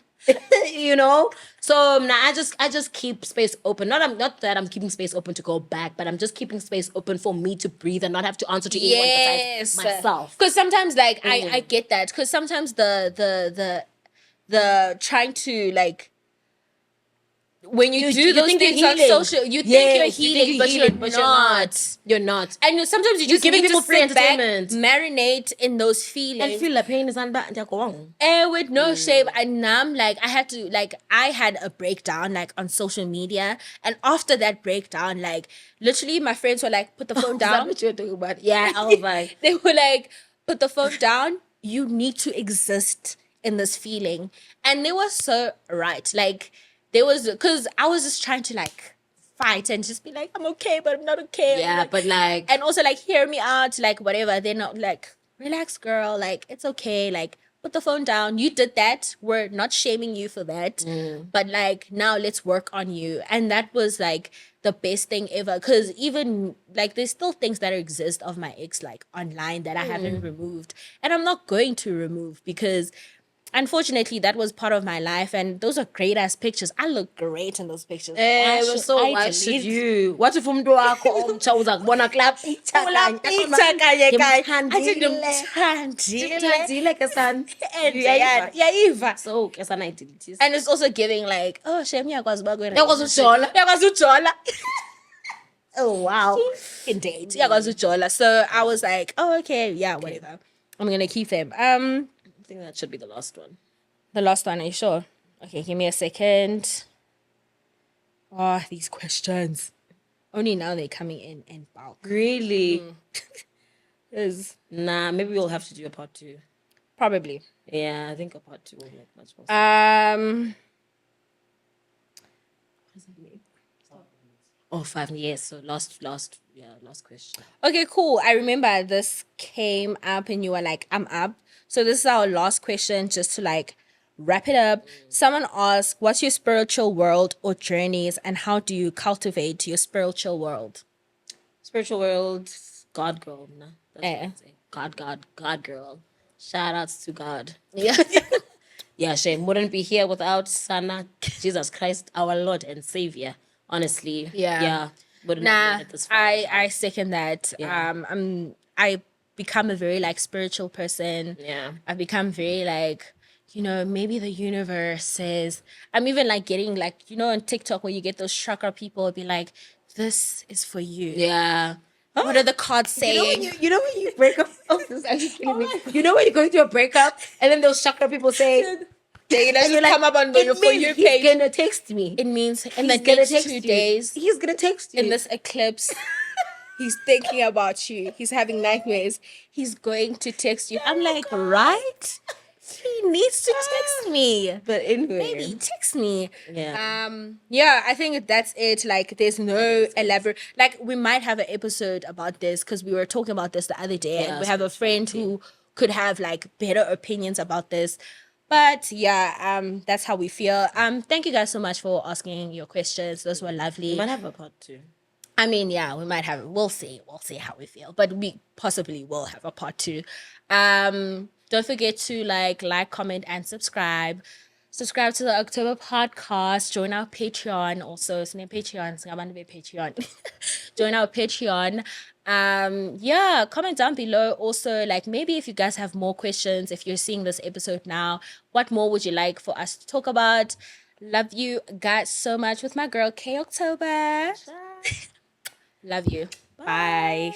Speaker 1: So now I just keep space open. Not that I'm keeping space open to go back, but I'm just keeping space open for me to breathe and not have to answer to anyone besides myself.
Speaker 2: Because sometimes like I get that. Because sometimes the trying to like when you do those
Speaker 1: think
Speaker 2: things
Speaker 1: you're
Speaker 2: on
Speaker 1: healing.
Speaker 2: social, you think
Speaker 1: Yes,
Speaker 2: you're
Speaker 1: you think
Speaker 2: healing,
Speaker 1: you're
Speaker 2: but
Speaker 1: healing,
Speaker 2: you're not.
Speaker 1: You're not.
Speaker 2: And sometimes you just
Speaker 1: giving
Speaker 2: need to
Speaker 1: people free
Speaker 2: sit back,
Speaker 1: entertainment.
Speaker 2: marinate in those feelings.
Speaker 1: And feel the pain is unbad. They're going.
Speaker 2: And with no shame, and I'm like, I had a breakdown like on social media, and after that breakdown, like literally, my friends were like, "Put the phone
Speaker 1: Is that
Speaker 2: down."
Speaker 1: what you're talking about? Yeah, I was like,
Speaker 2: They were like, "Put the phone down. You need to exist in this feeling," and they were so right. Like because I was just trying to like fight and just be like, I'm okay, but I'm not okay.
Speaker 1: yeah,
Speaker 2: Like,
Speaker 1: but like,
Speaker 2: and also like hear me out, like whatever. They're not like, relax, girl, like it's okay, like put the phone down. You did that. We're not shaming you for that. But like now let's work on you. And that was like the best thing ever. Cause even like there's still things that exist of my ex like online that I haven't removed. And I'm not going to remove because unfortunately, that was part of my life, and those are great ass pictures. I look great in those pictures.
Speaker 1: why should you? What if umuntu wakho omtsha kubona kula picture
Speaker 2: Ngimthandile
Speaker 1: ke son.
Speaker 2: yayiva.
Speaker 1: So ke sana idilities.
Speaker 2: And it's also giving like, oh, shame yakwazi uba kwe
Speaker 1: Yakwazi ujola.
Speaker 2: Oh wow. Indeed. Yakwazi ujola. So I was like, oh okay, yeah, whatever. I'm gonna keep them.
Speaker 1: I think that should be the last one.
Speaker 2: The last one, are you sure? Okay, give me a second. Oh, these questions. Only now they're coming in bulk.
Speaker 1: Really?
Speaker 2: Is
Speaker 1: Nah, maybe we'll have to do a part 2.
Speaker 2: probably.
Speaker 1: Yeah, I think a part 2 will make much more sense. Oh, 5 years. So last question.
Speaker 2: Okay, cool. I remember this came up and you were like, I'm up. So this is our last question just to like wrap it up. Someone asked, what's your spiritual world or journeys and how do you cultivate your spiritual world?
Speaker 1: Spiritual world, God girl. Nah, that's what
Speaker 2: Eh.
Speaker 1: I say. God girl. Shout outs to God.
Speaker 2: Yeah.
Speaker 1: Yeah, shame. Wouldn't be here without Sana, Jesus Christ, our Lord and Savior. Honestly.
Speaker 2: Yeah.
Speaker 1: Yeah. Wouldn't have
Speaker 2: Nah,
Speaker 1: made it this far.
Speaker 2: I second that.
Speaker 1: Yeah.
Speaker 2: I become a very like spiritual person.
Speaker 1: Yeah.
Speaker 2: I've become very like, maybe the universe says, I'm even like getting like, on TikTok where you get those chakra people be like, this is for you.
Speaker 1: Yeah.
Speaker 2: What are the cards saying?
Speaker 1: You know when you break up? Oh, this is actually killing me. You know when you're going through a breakup and then those chakra people say,
Speaker 2: They
Speaker 1: and
Speaker 2: just
Speaker 1: you're like,
Speaker 2: come up on
Speaker 1: "It
Speaker 2: your For
Speaker 1: means
Speaker 2: You
Speaker 1: he's
Speaker 2: page.
Speaker 1: gonna text me.
Speaker 2: It means in
Speaker 1: He's
Speaker 2: the
Speaker 1: gonna
Speaker 2: next
Speaker 1: text
Speaker 2: 2
Speaker 1: you.
Speaker 2: days,
Speaker 1: He's gonna text you.
Speaker 2: in this eclipse, he's thinking about you. He's having nightmares. He's going to text you. I'm like, right? He needs to text me.
Speaker 1: But anyway.
Speaker 2: Maybe text me.
Speaker 1: Yeah.
Speaker 2: Yeah, I think that's it. Like, there's no elaborate. Like, we might have an episode about this because we were talking about this the other day, and we have a friend who could have like better opinions about this. But yeah, that's how we feel. Thank you guys so much for asking your questions. Those were lovely.
Speaker 1: We might have a part 2.
Speaker 2: I mean, yeah, we might have it. We'll see. We'll see how we feel. But we possibly will have a part 2. Don't forget to like, comment, and subscribe. Subscribe to the October podcast. Join our Patreon. Also, it's named Patreon. Patreon. Join our Patreon. Yeah, comment down below. Also, like maybe if you guys have more questions, if you're seeing this episode now, what more would you like for us to talk about? Love you guys so much with my girl K October. Love you. Bye.